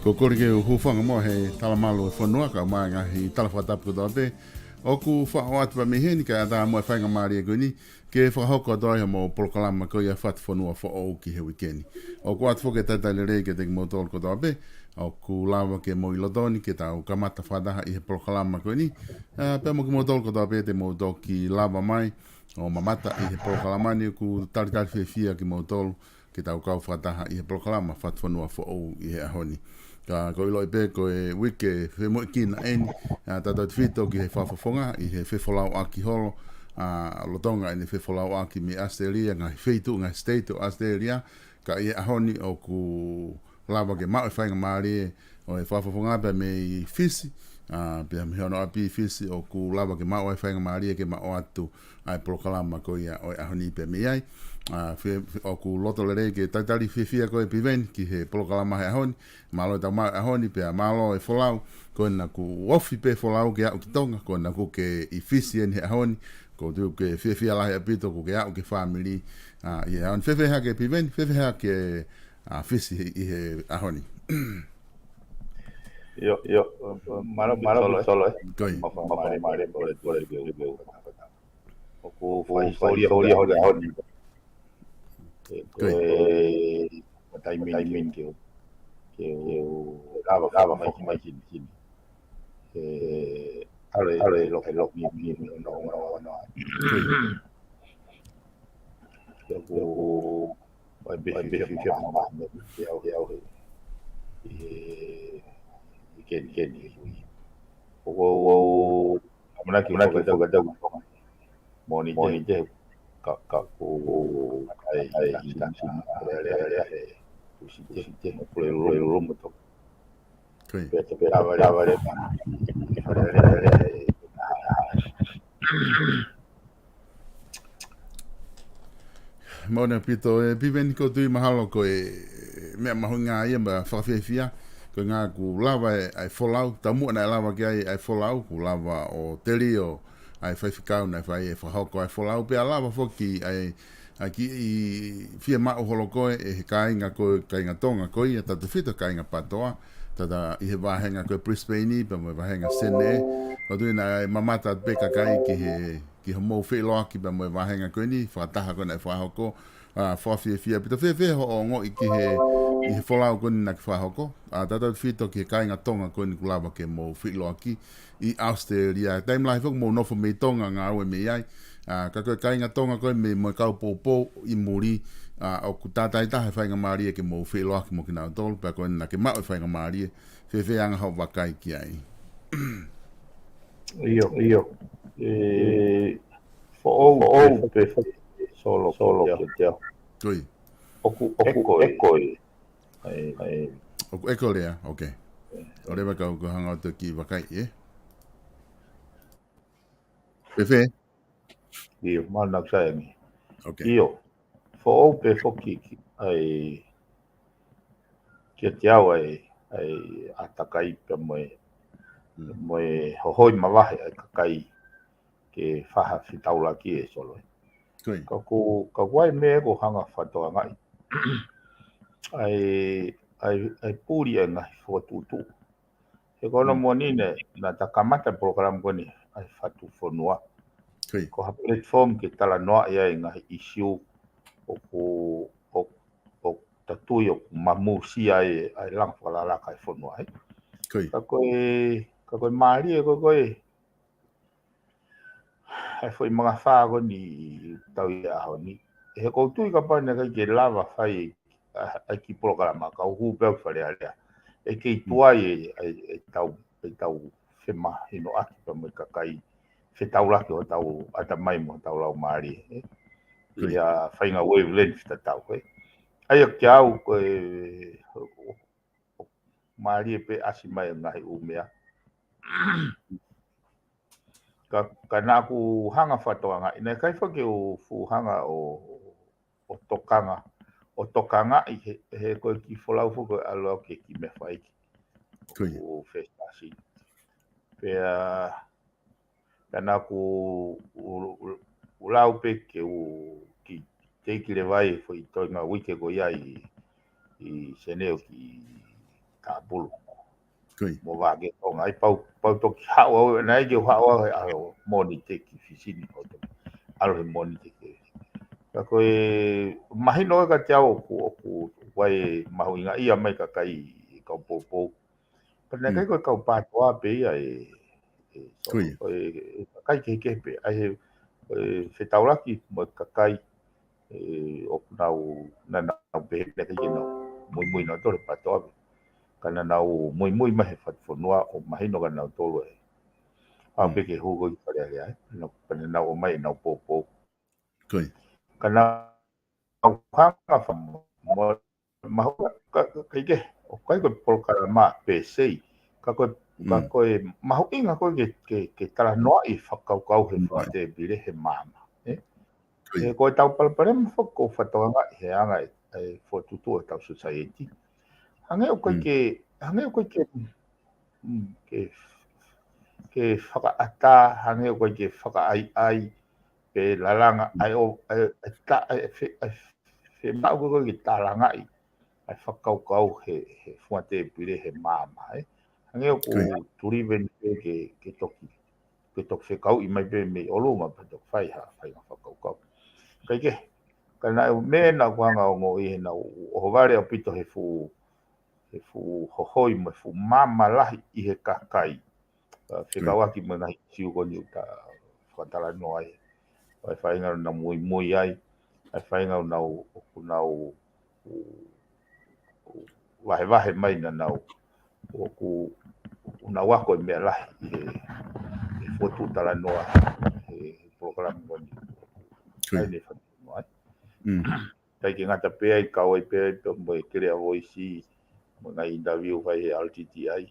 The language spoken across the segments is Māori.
Ko ke hufanga mo he talamalo fonua ka manga hi talafatapu do be o ku fa o atu me heni ka da mo fanga mari goni ke fa hoko do ya mo proclama ko ya FATUFONUA fo o ki he weekend o ku atu ke tata le re ke te mo tol ko do be o ku lava ke mo ilodoni ke ta o kamata fada i he proclama ko ni pe mo mo tol ko do be te mo do ki lava mai o mamata i he proclama ni ku tarkal fia ki mo tol ke ta o ka fada i he proclama FATUFONUA fo o i he honi ka ko ilo pe ko e wike fe mo kina en ta ta fito ki he fafofonga i he fe folau aki holo lotonga ni fe folau aki mi Australia nga feitu nga state o Australia ka i ahoni o ku lava ke ma fa nga mari o e fafofonga pe me fisi pe me hono api fisi o ku lava ke ma fa nga mari ke ma o atu ai proclama ko ia o ahoni pe me ai o ku loto le ke tatali fifia ko e Piveni ki he proclama he ahoni malo ta ma ahoni pe malo e folau ko na ku ofi pe folau ke au tonga ko na ku ke efficient he ahoni ko tu ke fifia la he pito ko ke au ke family ia on fefe ha ke Piveni fefe ha ke fisi i he ahoni yo malo solo mare por o ku foi ahoni timing que lava mais hin ale lo ni no eu vai be ma eu que o mana que ga moni je ka ko ai le tu si por el rumbo to pe avare Mona pito e Piveni ko tui mahalo ko e mea mahunga ia ma whawhiawhia ko ngā ku lava ai folau tamu na lava ki ai folau ku lava o teri o ai whaiwhikau na whai e whahoko ai folau pe a lava whoki ai ki i fia mao holo koe e he kāinga koe kāinga tonga koe ia tatu whito kāinga patoa tata i he wahenga koe Brisbane pa mo wahenga Sydney ko tui na mamata peka kai ki he mo wheloa ki pa mo wahenga koe ni whataha koe na whahoko whawhiawhia pito whewhe ho o ngo i ki he wholau koe ni na ki whahoko tata whito ki he kāinga tonga koe ni kulawa ke mo wheloa ki i Australia taimlahi whok mo nofo me tonga ngā ue me iai ka koe kāinga tonga koe me mo kau pōpō i muri o ku tātai tahe whainga maria ke mo wheloa ki mo ki nao tolu pa koe na ke mao whainga maria whewhe anga hau wakai ki ai Io fo pe solo ke te Koi oku ekoi Oku eko lea, ok o rewa kau ko hanga o te ki wakai Whewhe io mana ksaengi Ok io fo pe foki ai ke te au ai atakai pe moe hohoi mawahe ai kakai ke whaha whitaula ki e solo Koi ka kuai me ko hanga whatoa ngai ai pūri e ngai whatutu he kono moni ne na takamata program koni ai FATUFONUA Koi ko ha platform ke tala noa ia ngai issue o tatu tui o mamu sia ai lang whalala kai whanua ai. Ka koe maari e koe ai whai mga whāgo ni tau i aho ni. He koutui ka pane kai ke lava whai ai ki programa ka uhu pēu whare alea. E kei tuai e tau whema hino aki pa mai kakai whetau laki o tau ata mai mo tau lau maari. Ia whainga wavelength ta tau. Ai a kia au koe maari e pe asi mai ngahi umea. Ka nāku hanga whatoanga. Ina kai whake o fuhanga o tokanga. O tokanga i he koe ki wholau whuko aloa ke ki me whaiki. O whestasi. Pea ka nāku ulau pe ke o ki teiki le vai whai toinga wike ko ia i seneo ki Tāpulu. Mo wāke tonga. Ai pau toki hao au. Nai ke hao au he alo moni te ki fisini. Alo he moni te ke. Ka koe mahino e ka te au oku wai mahu inga ia mai ka kai kau popo. Ka nai kai koe kau pātoa pe ia koe kai ke pe. Ai he whetauraki mo ka kai oku nau nanau pe ne kai nau. Mui nau tore pātoa pe. Kana nau mui mahe whatufonua o mahino ka nau tolu e. Au peke hugo i whare alea. Kana nau o mai nau popo. Kana nau hanga whamu. Mahu ka ike. O kai koe polkara maa pe sei. Ka koe mahu inga koe ke tala noa i whakaukau he whate bire he mama. E koe tau palparema whako whatoanga he anga e whotutua tau society. Hange o koe ke whakaata, hange o koe ke whakaai pe lalanga ai o he mau koe ke tālanga i ai whakaukau he fuate pire he māma. Hange o ko turiven ke toki whekau i mai pe me olunga pe tok whaiha whakaukau. Kaike, kana me na kuanga o ngō i he na o ware o pito he fu hohoi mo fu mama lahi i he kakai. Whikawaki mo ngahi siu koni uta whakatala no ai. Ai whainga na mui ai. Ai whainga nau wahe mai na nau oku una wako i mea lahi i he fotu tala noa he program koni. Ai ne whakatala ai. Tai ki ngata pēa i kau ai pēa i mo e kere a voisi mo ngai interview vai he LTTI.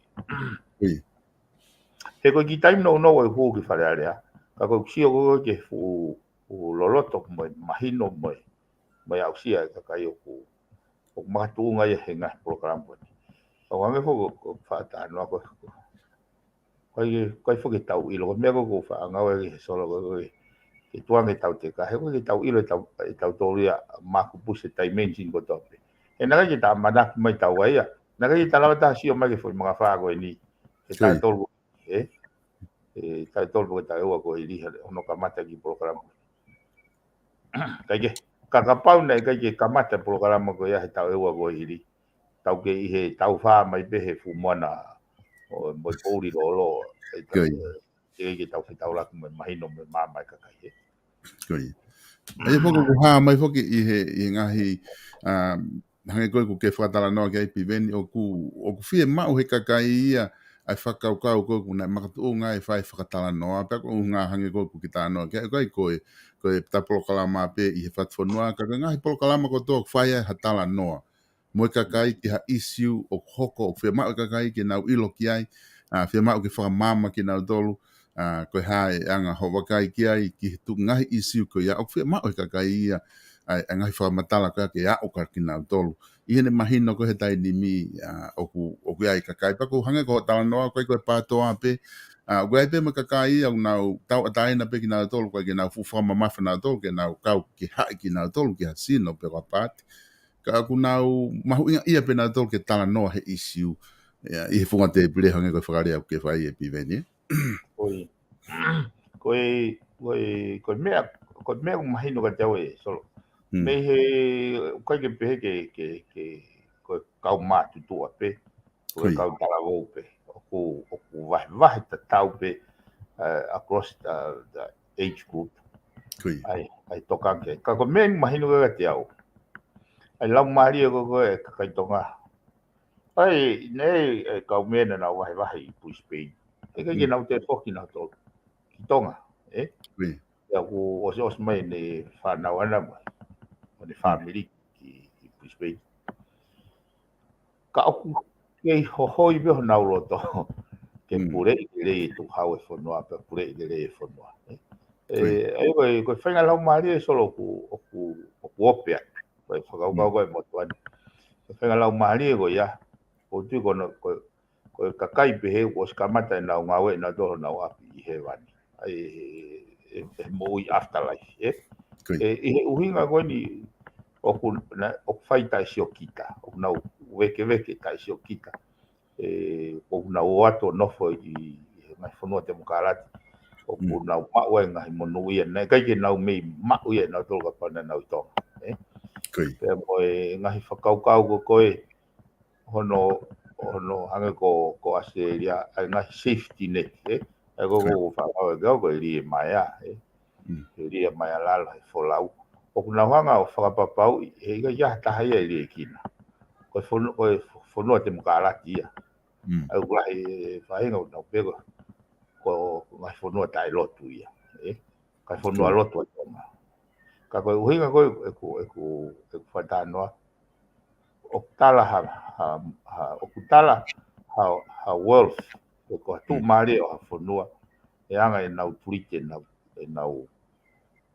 He koe ki taim no e huu ki whare area. Ka koe kusio koe ke fu loloto mo mahino mo au sia e kakai o makatunga i he ngah program koni. O wange foko whaata anua koe. Koe whoke tau ilo. Mea koe whaangau e he solo koe. Ke tuange tau te ka. He koe ke tau ilo e tau toria maku puse dimension ko tope. E naka ki ta manaki mai tau aia. Naka ki ta lawa ta sio mai ke fwoi mga whaago e ni. E tai tolu. E tai tolu ke ta eua ko i liha. Ono ka mata ki program. Kaike. Kakapau nei kai ke kamata program ko ia he tau eua ko i li. Tau ke i he tau whaa mai pe he fumana. O moi pouri lo. E ke tau whetau laki mai mahino mai mamai kakai. Ai foko ko ha mai foki i he ngahi hange koe ko ke whakatala noa ki ai Piveni o ku whie mau he kakai ia ai whakaukau koe ku nai makatu o ngai whai whakatala noa pia ko ngā hange koe ku ki tā noa ki ai koe ta polokalama pe i he whatwhanua ka ngahi polokalama ko tō whai ai hatala noa mo kakai ki ha issue o hoko o whie mau kakai ki nau ilo ki ai whie mau ki whakamama ki nau tolu koe hae anga ho wakai ki ai ki tu ngahi issue ko ia o whie mau kakai ia ai ngahi whakamatala ka ke a o ka ki nau tolu i hene mahino ko he tai ni mi o ku ai kakai pa ko hange ko tala noa koe pātoa pe o ku ai pe ma kakai au nau tau ataina pe ki nau tolu koe ki nau fuwhama mafa nau tolu ke nau kau ki hae ki nau tolu ki hasino pe kwa pāti ka aku nau mahu inga ia pe nau tolu ke tala noa he issue i he funga te pile hange koe whakarea ke whai e Piveni Koe mea mahino ka tau e solo. me he ko ke pe ke ko kau ma tu pe ko kau tala vo pe o vai ta tau pe across the age group ai toka ke ka ko men mahinu ga te au ai lau mari ko e kai tonga ai nei ka men na vai pui pe e ke na te foki na to ki tonga ya ko os mai ne fa na wana mo ne family ki pui pe ka o ke hoi be na ro to ke pure le tu hau e fonua pe pure le fonua ai ko fenga lau mari solo ku opia ko whakau e motuani whenga lau mahari e ko ia ko tu ko kakai pe he ko skamata na ngā we na doho na api I he wani ai mo I afterlife he uhinga ko ni o whai tai si o kita o na weke tai si o kita o na o ato nofo I ngai whanua te mukarati o na mau e ngai monu ia nei kai ke nau mei mau ia na tolga pana na utonga pe moe ngahi whakaukau ko koe hono hanga ko Australia ai ngahi safety net ai ko whakau e gau ko rie mai a rie mai a lala e wholau o kuna hanga o whakapapau e ga ia tahai e rie kina ko whanua te mukarati ia ai urahi whahinga o nau pego ko ngahi whanua tai lotu ia kai whanua lotu a tonga ka koe uhinga koe e whatanoa o tala o kutala ha wealth ko tu mare o whanua e anga e nau turite e nau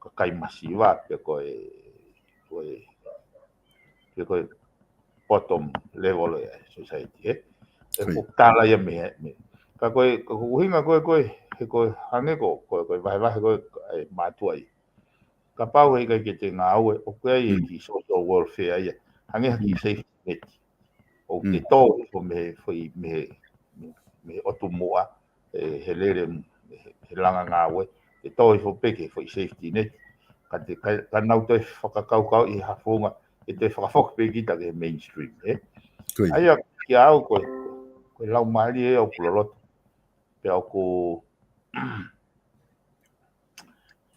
kakai masiwa pe koe bottom level e society e kutala ia me ka koe uhinga koe he koe hange koe vai koe matua I ka pau he kai ke te ngā aue o koe e ki social welfare ia hange ki safety net o te tō o me otu mua he lere he langa ngā aue te tō fo peke fo safety net ka nau te whakakaukau I hafunga e te whakafok peki ta ke mainstream aia ki au koe lau maari e o kuloloto pe au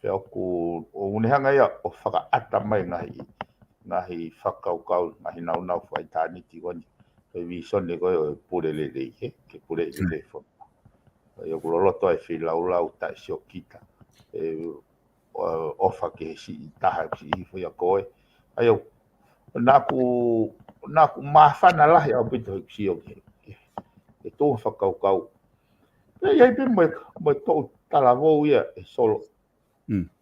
o unehanga ia o whakaata mai ngahi whakaukau, ngahi nau whai tāni ti wani. Koe visone koe o pure le ke pure le whona. Koe o kuloloto e whilau tai sio kita. Ofa ke si I taha si I whai a koe. Ai o naku mawhana lahi au pito si o ke tō whakaukau. Iai pe mo tō talavou ia e solo.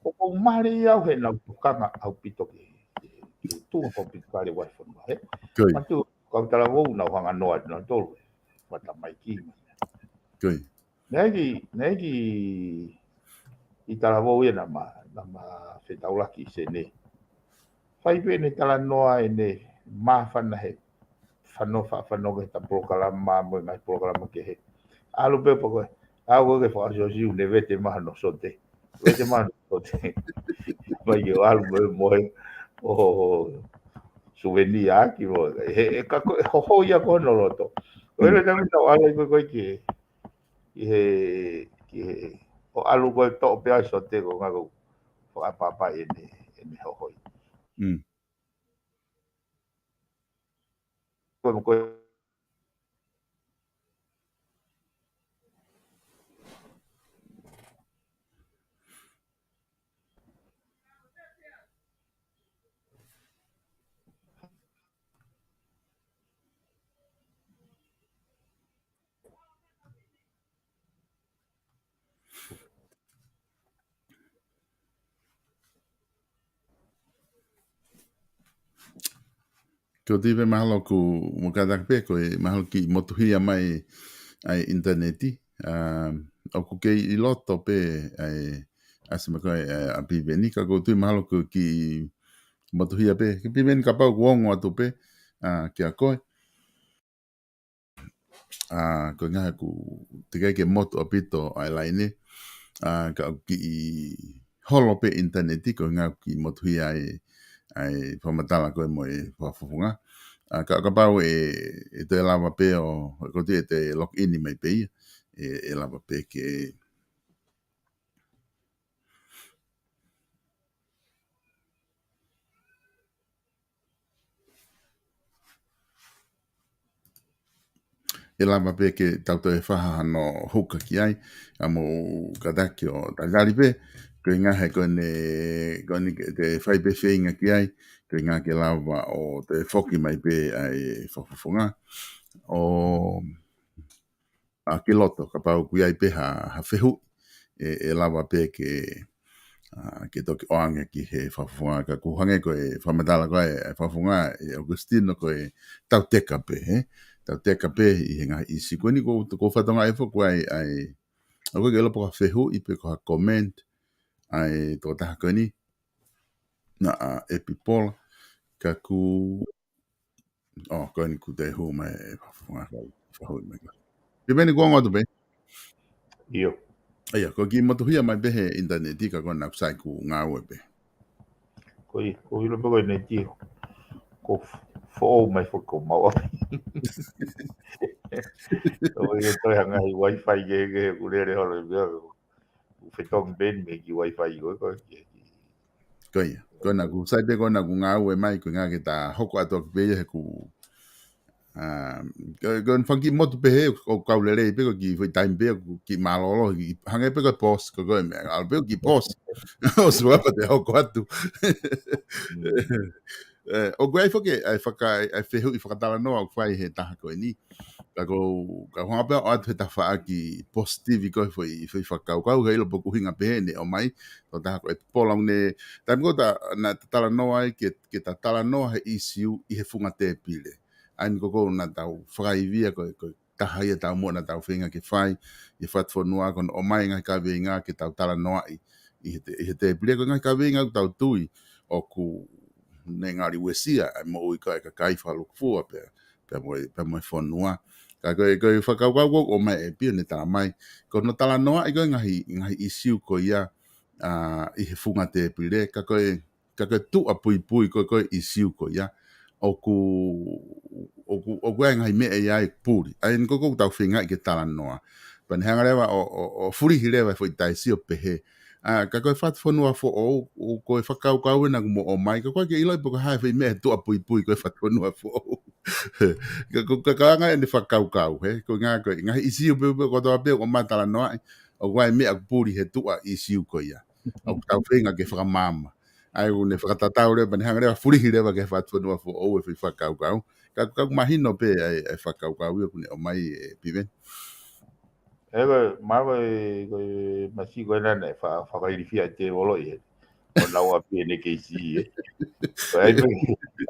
O mare au he nau tukanga au pito ke tūnga ko pito kare wai whanua. Matu kau talavou nau hanga noa na tolu. Wata mai ki. Negi I talavou ia na ma whetaulaki se ne. Whai pene tala noa e ne mawhana he whanau he ta prokalama mo ngai prokalama ke he. Alu pepa koe. Au koe ke whaasosiu ne vete maha no sote. Vete maha no sote. Mai ke alu moe o souvenir aki mo. He ka koe hoho ia koe no roto. Koe le tami tau ala koe ki he o alu koe to pea sote ko ngako whaapapa e ne hohoi. Koe Ko tipe mahalo ku makadak pe ko mahalo ki motuhia mai ai interneti o ku ke I loto pe ai asima ko a Piveni ka ko tu mahalo ku ki motuhia pe ki Piveni ka pau wongo atu pe ki a koe ko ngaha ku te ke motu apito ai laine ka ki holo pe interneti ko ngaha ki motuhia ai ai whamatala koe mo e whafufunga. Ka pau e te lava pe o ko te lock in mai pe e lava pe ke e lava pe ke tauto e whaha no huka ki ai, a mo kadaki o tagari pe, ko inga he kone te whai pe whainga ki ai, ko inga ke lava o te whoki mai pe ai whafufunga, o a ke loto, ka pau kui ai pe ha whehu, e lava pe ke toki oange ki he whafufunga, ka kuhange ko e whamatala ko e whafufunga, e Augustino ko e tau teka pe, tau teka pe i henga isi koe ni ko whatonga e whaku ai a koe ke lopo ka whehu i pe ko ha comment ai tō taha koe ni na epipola ka ku koe ni ku te hu mai e whafufunga whahu mai ka ke meni kua ngoto pe Io. aia ko ki motuhia mai behe interneti ka kona kusai ku ngā ue pe Ko hilo pe koe nei tio. Ko fo mai fo ko mau. O e toi hanga i wifi ge kulere holo bia. U fetong ben me ki wifi ko ko. koe kona kusai pe kona ku ngā ue mai ku ngā ke ta hoko ato ki pe he ku kon funky motu pe he o kaulere pe ko ki foi time pe ki malolo ki hange pe ko post ko me al pe ki post o sua pa te ho atu o gai fo ke ai faka ai fe hu i fakatala no au fai he taha ko ni ka ho pe o te ta fa ki positive ko foi faka ko ga ilo po ku hinga pe ne o mai to taha ko e polong ne ta ko ta na tala no ai ke ta tala no he isiu I he funga te pile ai ko na tau frai via ko taha ia tau mo na tau finga ke fai I FATUFONUA kon o mai nga ka vinga ke tau tala no ai I he te pile ko nga ka vinga tau tui o ku ne ngari wesia mo I ka kai fa lu fu pe mo fonua ka ko whakauau o mai e pia ne tā mai ko no tala noa I ko ngahi isiu ko ia I he funga te pile ka koe tu a pui ko isiu ko ia o ku ngahi me e ai puri ai ko tau whinga I ke tala noa pan hanga lewa o furi hilewa foi tai sio pehe ka koe FATUFONUA fo o koe whakaukau na mo o mai ka koe ke iloi po ka hae whi me tu a pui koe FATUFONUA fo ka kanga e whakaukau he ko ngahi isiu pe ko toa pe o matala noa o koe me a puri he tu a isiu ko ia o tau whinga ke whakamama ai une whakatatau le pan hanga lewa furi hilewa ke FATUFONUA fo o e whakaukau ka mahino pe e whakaukau o mai e Piveni Ego mago ko masi ko na ne fa iri fia te volo I. O na wa pe ne ke si e. Ai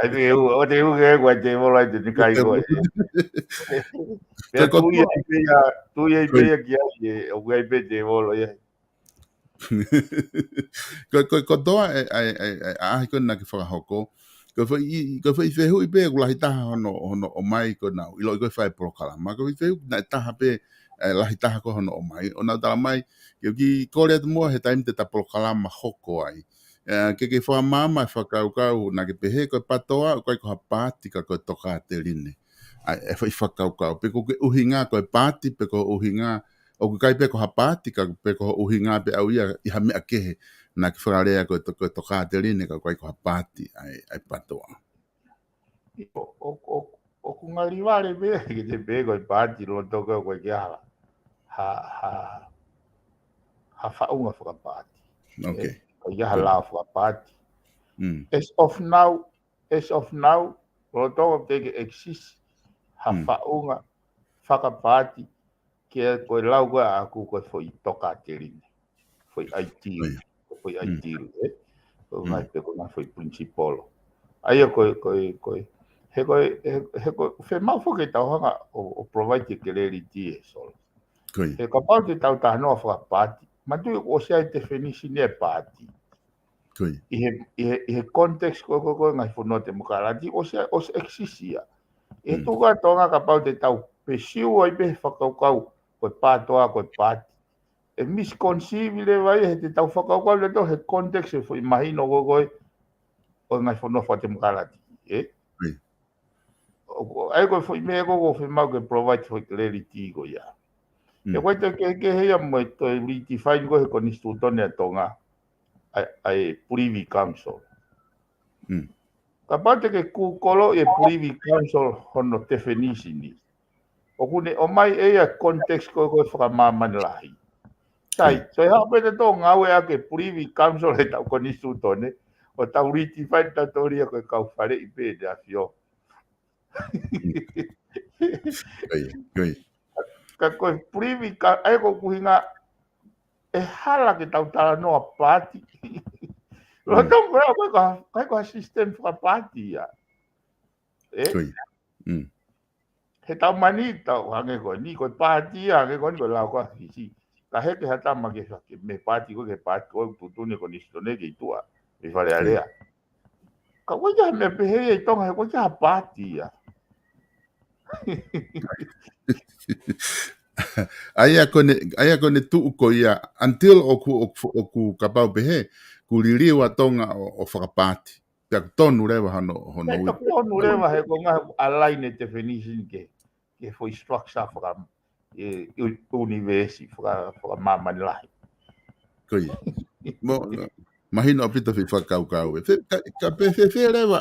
me o te u ke ko te volo te ni kai ko. Pe tu ye pe ya ki ai o ga pe te volo ye. ko toa ai ko na ke whakahoko ko foi fehu I pe lahi taha hono o mai ko na I lo ko fai prokalama ko fehu na taha pe lahi taha ko hono o mai o na tala mai ki kore atu mua he taim te ta prokalama hoko ai ke whamama whakaukau na ke pehe ko patoa ko ha pāti ka ko toka te rine ai foi whakaukau pe ko ke uhinga ko pāti pe ko uhinga o kai pe ko ha pāti ka pe ko uhinga pe au ia I ha mea kehe na ki whakarea ko toka te rine ka ko ha pāti ai patoa O ku ngari wale be ki te be ko pāti lo to ko ke ha faunga whakapāti. okay Ko ia la whakapāti. mm As of now, lo to ke exist ha faunga whakapāti ke ko lau ko aku ko foi toka te rine. Foi IT. Foi IT. Ko ngai pe ko na foi principal. Ai ko he ko fe mau fo ke tau hanga o provide ke reality e so. He ka pau te tau ta no whakapāti. Ma tu o se definition e pāti. I he context ko ngai fo no te mukarati o se exisia. E tu ga tonga ka pau te tau pesiu ai pe whakaukau ko pātoa ko pāti. E misconceive le vai he te tau whakaukau le to he context e fo imahino ko o ngai fono fa te mkalati e Oi. ai ko foi me ko foi mau ke provide for clarity ko ya e ko te ke he mo to riti fine ko ko ni stu tone tonga ai privy council ka pate ke ku kolo e privy council hono definition ni o kune o mai e a context ko fra maman lahi sai so ha pe te tonga we a ke privy council e ta ko ni stu tone o ta riti fine ta toria ko ka fare i pe de afio Oi. ka ko privy ka ai ko kuhinga e hala ke tau tala noa pati. Lo tau koe ko system fra pati ya. Oi. He tau mani tau hange ko ni ko pati ya hange ko ni ko lau ko hisi. Ka he ke hata ma ke me pati ko ke pati ko tutune ko ni stone ke tua. Me fale alea. Ka ko ya me pehe e tonga he ko ya pati ya. Aia kone tu ko ia until oku kapau behe ku lili wa tonga o whakapati. Pia tonu rewa hono He to tonu rewa he ko ngā align definition ke foi structure fra universi fra mamani lahi. Koi. Mo mahino apita fi whakau. Ka pe rewa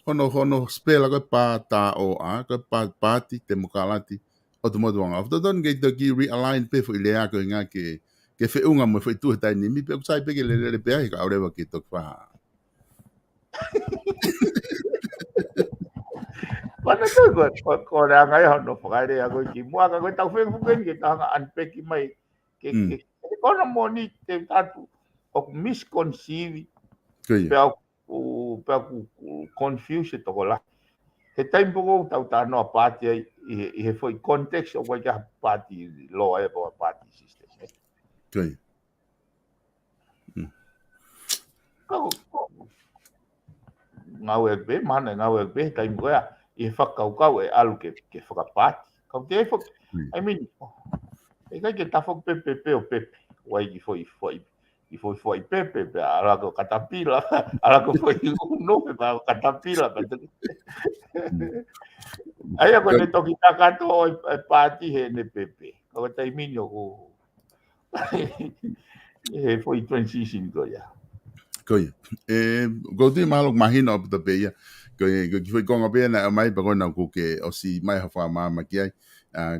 hono spela ko pata o a ko pati te mukalati. O te modu wanga. Fta don ke ki realign pe fo ilea ko inga ke fe unga mo fe tu tai ni mi pe sai pe ke le pe ai ka rewa ki tok fa. Mana tu ko ra ngai hono whakaere a koe ki mua ka koe tau whengu keni ke tahanga anpeki mai ke kono moni te tatu o misconceive pea ku confuse toko la. He taim poko tau tā noa pāti ai i he foi context o koe kia pāti loa e po pāti system. Koi. Ngau e pe, mana ngau e pe, taim koea i he whakaukau e alu ke whakapāti. Kau te e whak, I mean, e kai ke tawhak pepe o pepe, wai ki foi pepe, pe ala ko katapila, ala ko foi uno pe pa katapila. Ai ako ne toki takato o pāti he ne pepe. Kau tai minyo ko, he foi transition ko ya. Koi. Go tu malo mahina op te peia. Koi ki foi konga pe na mai pa kona ku ke o si mai hafa mama ki ai.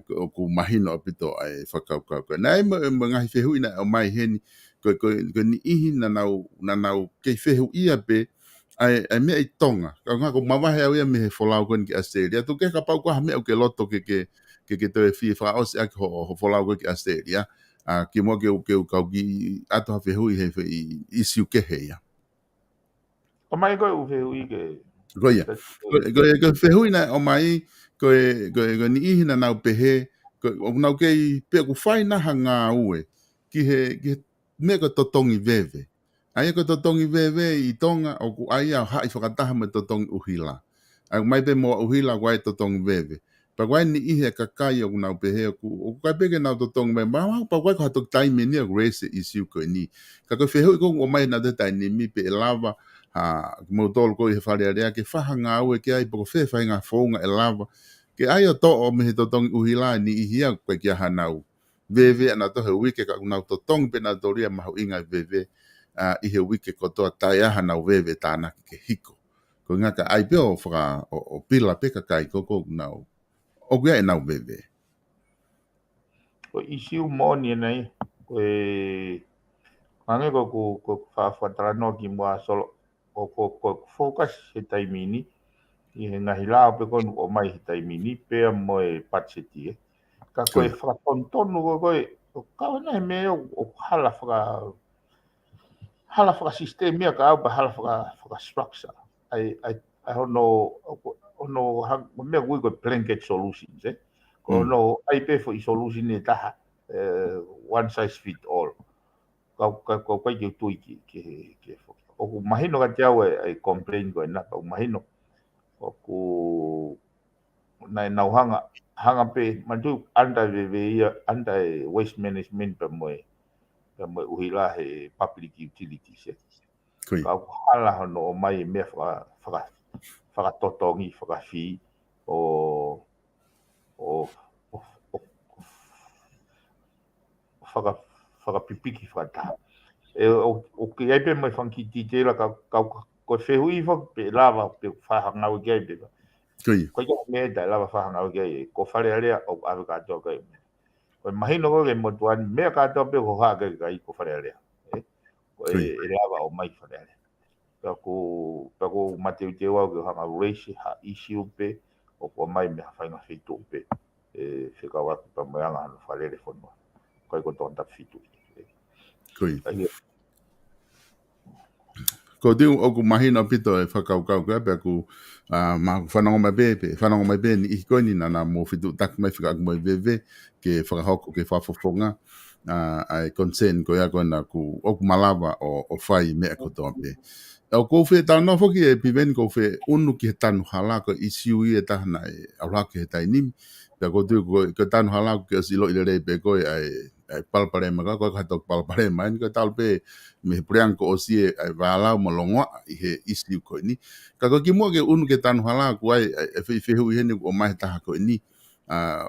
Ku mahina op to ai whakau kau. Nai mo ngahi fehu ina o mai heni. Ko ni ihi na nau ke fehu ia pe ai me i tonga. Ka nga ko mawahe au ia me he folau kon ki Australia. Tu ke ka pau ko ha me o ke loto ke te fi fa o se ak ho folau ko ki Australia. Ki mo ke kau ki ato ha fehu i he i siu ke he ia. O mai koe u fehu i ke... Goia. Ko fehu ina o mai ko ni ihi na nau pehe o nau ke pe ku fai na hanga ue ki he me ko totongi veve. Ai ko totongi veve i tonga o ku ai a hai whakataha me totongi uhila. Ai mai pe mo uhila wai totongi veve. Pa wai ni ihi ka kai o nau pehe o kai peke nau totongi me ma pa wai ko hatok taime ni o grace i siu ko ni. Ka ko fehu ko o mai na te tai ni mi pe lava mo tol ko he fale area ke fahanga au ke ai po fe fa nga fonga e lava ke ai o to o me to tong uhila ni ihia ko ke hanau veve ana to he wike ka na to tong pe na doria ma inga veve i he wike ko to taia hanau veve tana ke hiko ko nga ka ai pe o fra o pila pe ka kai ko na o ge na veve Ko isiu moni nei ko e mange ko fa trano ki mo solo ko focus he taimini i he ngahi la pe ko o mai he taimini pea moe patseti ka ko e fra tontonu ko ka na me o hala fra system ia ka au pa hala fra structure ai hono me wi ko blanket solutions ko no ai pe fo i solution ni taha one size fit all ko ki tu ki o ku mahino ka te au ai complain ko na ko mahino o ku na hanga pe mantu anda ia anda waste management pe mo uhila he public utilities Koi. Ka hala no mai me whaka totongi, whakawhi o whakapipiki whakataha. O ke aipe mai whanki ti la ko whehui pe lava pe whahangau ke aipe. Koi. Ko ia me da lava whahangau ke ko whare alea o ave katoa kai. Ko mahino ko ke motuani mea katoa pe ko haka kai ko whare alea. Ko e lava o mai whare alea. Pako mateu te wau ke hanga reisi ha isi upe o ko mai me whainga whitu upe. Whikawatu pa moeanga hana whalere whanua. Kai ko tonta whitu. Koi. Ko diu o ku mahina pito e whakaukau ke ape aku whanongo mai be ni ikoni na mo whitu tak mai whika aku mai veve ke whakahoko ke whafofonga ai consent ko ia koina ku o ku malawa o whai mea kotoa pe. O ko whi tano whoki e Piveni ko whi unu ki he tanu hala ko isiu i e tahana e aurake he tainimi. Pea ko tui ko tanu hala ko ke asilo i le rei pe koe ai palparema ka koe katok palparema. Ni ko tal pe me he priang ko osi e wālau mo longoa i he isiu koe ni. Ka ko ki mua ke unu ke tanu hala ko ai e whihu i hene o mai taha koe ni.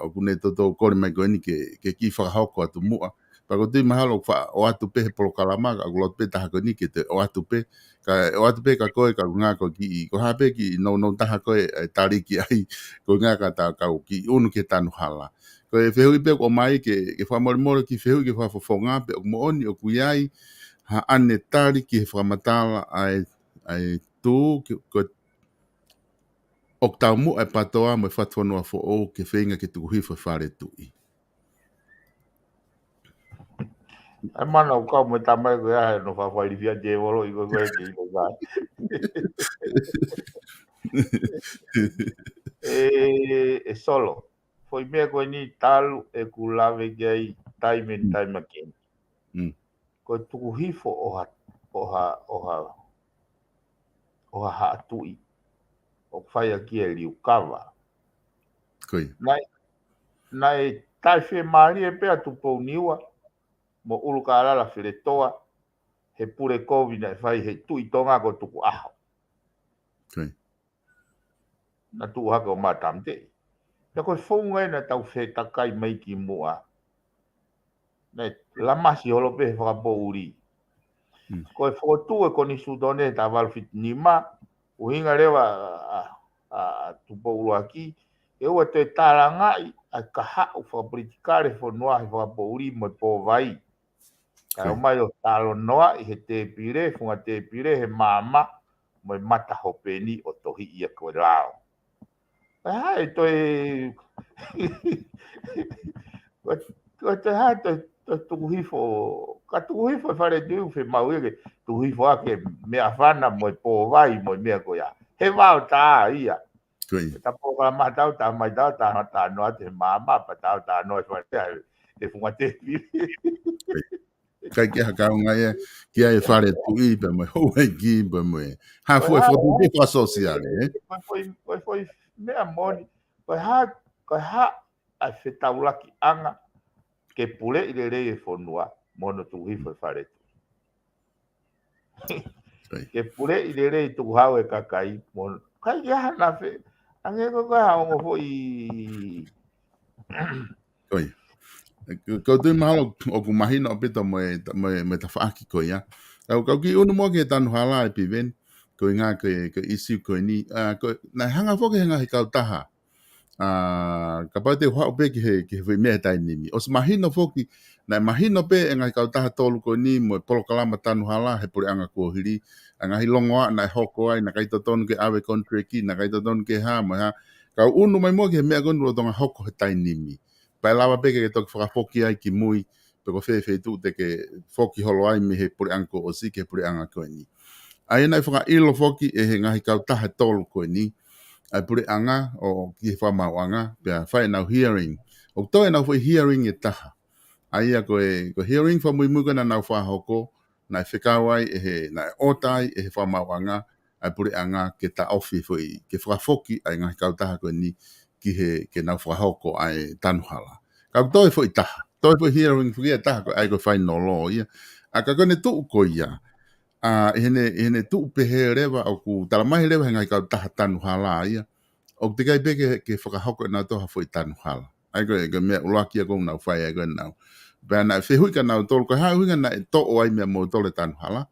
O kune toto kore mai koe ni ke ki whakahoko atu mua. Pa ko tui mahalo o atu pe he polokalama ka kulot pe taha koe ni ke te o atu pe. Ka o atu pe ka koe ka ngā ko ki ko hape ki no taha koe tariki ai ko ngā ka ta ka ki unu ke tanu hala. Ko e whehui pe ko mai ke whamoremore ki whehui ke whafofonga pe o mooni o kuiai ha ane tariki he whamatala ai tū ko oktau mu e patoa mo FATUFONUA fo o ke whenga ke tukuhi whare tui. Ai mana o kau mo tamai ko ia no whawhai fia te wolo i ko koe ki i ko kai. E solo. Foi mea koe ni talu e ku lave ki ai time and time again. Ko tuku hifo o ha atui. O whai aki e liu kawa. Koi. Nai tai whi maari e pea tupou niua. Mo ulu ka alala whire toa. He pure COVID e whai he tui tonga ko tuku aho. Koi. Na tu haka o matam te. Pea koe whaunga e na tau whe takai mai ki mua. Nei, la masi holo pe whakapo uri. Koe whakotu e koni sudone ta walfit nima. Uhinga rewa tupo uru aki. E ua te tāra ngai a ka hau whakapolitikare whanua he whakapo uri mo po vai. Kai o mai o tālo noa i he te pire, funga te pire he māma mo mata hopeni o tohi ia koe lao. Hai toi ko te hai toi tukuhifo ka tukuhifo whare tiu whi mauire tukuhifo ake mea whana mo po vai mo mea koea he wao tā ia ta po ka matau ta mai tau ta noa te mama pa tau ta noa whare e funga te pire Kai ki haka unga e ki ai whare tui pe mo hoi ki pe mo e hafu e whotu te wha sosiale Koi mea moni koi ha ai whetaulaki anga ke pule i le rei e whanua mono tukuhifo whare ke pule i le rei tuku hau e kakai mono kai ki hana whe ange ko kai hao mo i Koi. Ko tui mahalo o ku mahina o pita mo e ta whaaki ko ia. Kau ki unu mo ke tanu hala e Piveni ko i ngā ko isi ko ni. Nai hanga whoke hanga he kau taha. Ka pau te whao pe ki he mea tai nimi. O se mahina whoki, nai mahina pe e ngai kau taha tolu ko ni mo e polokalama tanu hala he pure anga kua hiri. A ngahi longoa nai hoko ai, na kai totonu ke awe kontreki, na kai totonu ke ha mo ha. Kau unu mai mo ki he mea konu o tonga hoko he tai nimi. Pai lawa pe ke toki whakafoki ai ki mui, pe ko whewhe tu te ke whoki holo ai me he pure anga ko o si ke pure anga koe ni. Ai nai whaka ilo whoki e he ngahi kau taha tolu koe ni. Ai pure anga o ki whamau anga, pia whae nau hearing. O toi nau whai hearing e taha. Ai a koe hearing whamui muka na nau whahoko, nai whekawai e he, nai otai e he whamau anga, ai pure anga ke ta ofi whai, ke whakafoki ai ngahi kau taha koe ni, ki he ke nau whahoko ai tanuhala. Kau toi whai taha. Toi whai hearing whai taha koe ai koe whai no lo ia. A ka kone tuu koe ia. hene tu pehe rewa o ku talamai rewa hengai kau taha tanu hala ia. O te kai peke ke whakahoko na toha fo i tanu hala. Ai koe mea ulaki a kong nau whai ai koe nau. Pea na whehui ka nau tolu, koe haa hui ka na e to o ai mea mo tole tanu hala.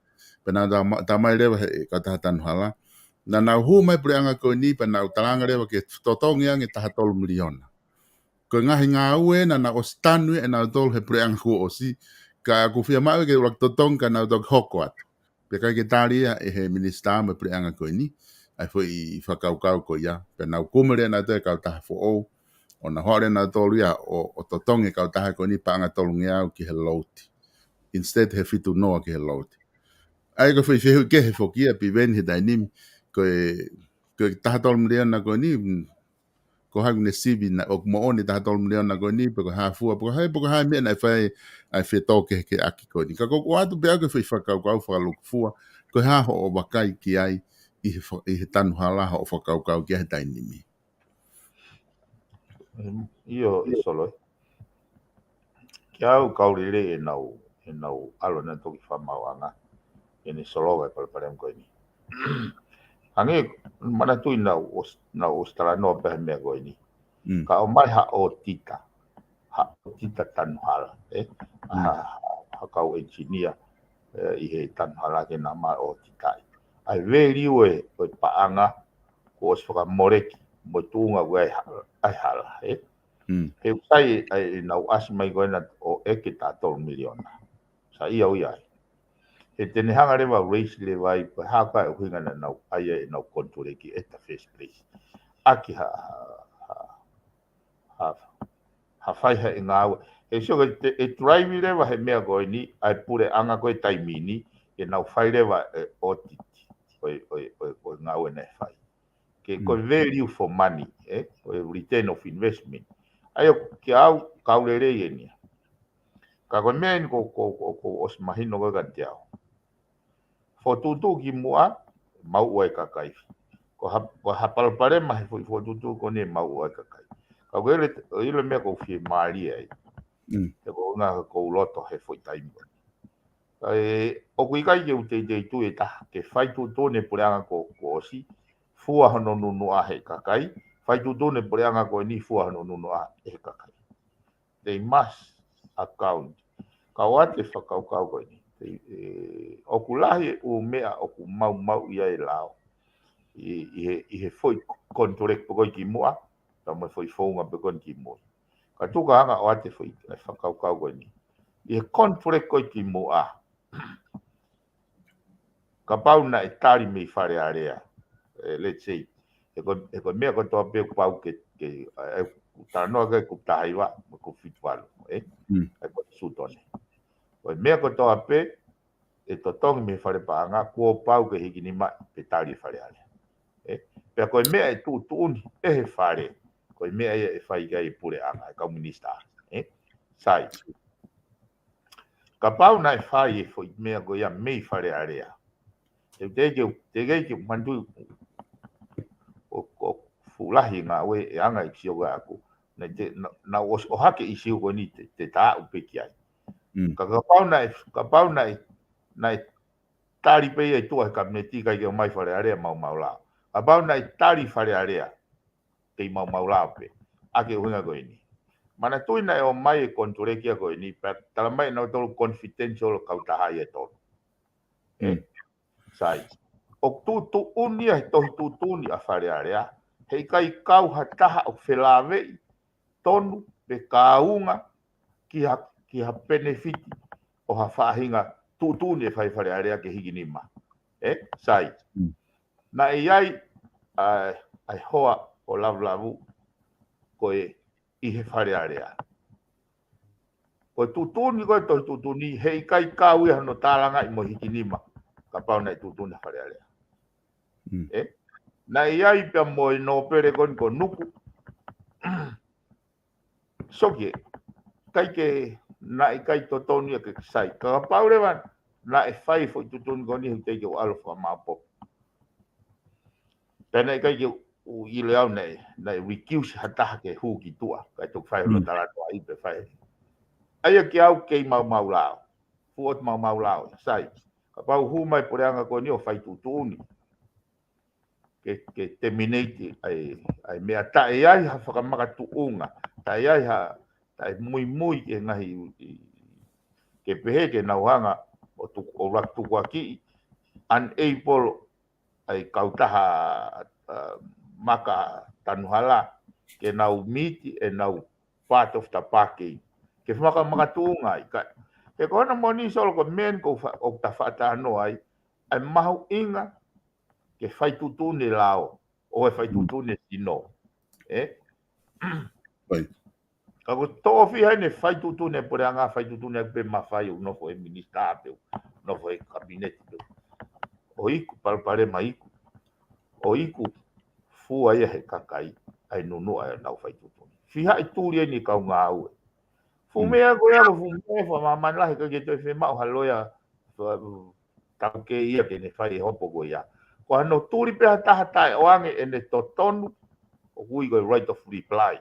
Pea na ta mai rewa he ka taha tanu hala. Na nau hu mai pureanga koe ni, pea nau talanga rewa ke totongi ange taha tolu miliona. Koe ngahi ngā ue na na o stanu e nau tolu he pureanga kua o si. Ka kufia mau ke ulak totong ka nau tok hoko atu. Pea kai ke tāria e he minister mai pureanga koe ni. Ai foi I whakaukau ko ia. Pea nau kumere na te kau taha fo o. O na hore na tolu ia o totongi kau taha ko ni paanga tolu ngiau ki he lauti. Instead he fitu noa ki he lauti. Ai ko foi fehu ke he fokia Piveni he dainimi. Ko taha tolu miliona ko ni ko hagu ne sibi na o mooni taha tolu miliona ko ni pe ko hafua. Poko hai mea na fai ai fetoke ke aki ko ni. Ka ko atu pe au foi whakaukau whakalukufua. Ko haho o wakai ki ai I he tanu hala o whakaukau ki he dainimi. Io I solo. Kia au kaurire e nau alo na toki whamauanga. E ni solo e pare koe ni. Hange mana tui nau ostara no pe mea koe ni. Ka o mai ha o tita. Ha o tita tanu hala. Ha kau engineer I he tanu hala ke na mai o titai. Ai veri ue paanga ko os whakamoreki mo tuunga ue ai hala. He usai ai nau asi mai koe na o eke tātou miliona. Sa ia ui ai. He tene hanga rewa race le vai pa haka e huinga na nau ai e nau kontureki e ta first place. Aki ha whai ha I ngā ua. He sio e drive rewa he mea koe ni ai pure anga koe taimini e nau whai rewa e o titi. O ngā ua nei whai. Ke koe value for money, o return of investment. Ai o ke au kaurere I ni. Ka koe mea ni ko os mahino koe ka te au. Fo tutu ki mua, mau ua kakai. Ko hapalapare mahi fo tutu ko ne mau ua kakai. Ka koe ile mea ko fie maari ai. Te ko ngā ko loto he fo taimo. O kui kai ke utei tu e taha. Ke whai tutu ne pureanga ko osi. Fua hono nunu a he kakai. Whai tutu ne pureanga ko ni fua hono nunu a he kakai. They must account. Ka wate whakaukau koe ni. O kulahi o mea o ku mau ia e lao. I he foi kontorek pokoi ki mua. Ta me foi founga pokoi ki mua. Ka tuka hanga o ate foi whakaukau koe ni. I he kontorek koi ki mua. Ka pau na e tari mei whare area. Let's say. E koe mea koe toa pēku pau ke tānoa kai ku tahaiwa. Ku fitwalu. E koe sutone. Koe mea koe toa pē. E totongi me whare paanga, kua pau ke hiki ni mai, pe tari whare ale. Pea koe mea e tūtuni, e he whare, koe mea e whai gai pure anga, e kau minista. Sai. Ka pau nai whai e whai mea koe ia mei whare area. Te kei ke mandu o fulahi ngā we e anga I kio ga aku. Na o hake I sio koe ni te tā upe ki ai. Ka pau nai tari pe e tua ka meti kai ke mai whare area mau la. A pau nai tari whare area kei mau la pe. Ake hunga koe ni. Mana tui nai o mai e konturekia koe ni. Pea tala mai nau tolu confidential kau tahai e tolu. Sai. O tu unia he tohi tu ni a whare area. Hei kai kau ha taha o whelawei. Tonu pe kaunga ki ha benefiti o ha whahinga tu ne whai whare area ke hiki ni ma. Sai. Na e ai ai hoa o lavu koe I he whare area. Koe tutuni koe toi tutuni hei kai kau ia no tālanga I mo hiki ni ma. Ka pau nei tutuni whare area. Na e ai pia mo I no pere koe ko nuku. Sokie. Kai ke na I kai totoni a ke sai. Ka pau rewan. Na e whai fo tutuni koe ni hei ke o alfa mapo. Pena I kai ke u I leo nei recuse hataha ke hu ki tua. Kai tuk whai hula talato a I pe whai. Aia ki au kei mau lao. Fuot mau lao. Sai. ka pau hu mai poreanga ko ni o fai tutuni ke terminate ai mea tae ai ha whakamaka tuunga tae ai ha tae mui ke ngahi ke pehe ke nauhanga o ratu waki unable ai kautaha maka tanuhala ke nau miti e nau part of the parking ke whakamaka tuunga ke kona moni solo ko men ko o ta whata no ai mahu inga ke fai tutune lao o e fai tutune sino ka ko tofi hai ne fai tutune por anga fai tutune pe mafai no foi ministra pe no foi cabinet pe o iku palpare maiku o iku fu ai he kakai ai no ai na fai tutune fi hai turi ni ka nga au fu mea ko ya fu me fa mama la ke ke te fe ma haloya ta ke ia ke ne fai hopo go ya ko no turi pe hata hata o ange ene totonu o hui go right of reply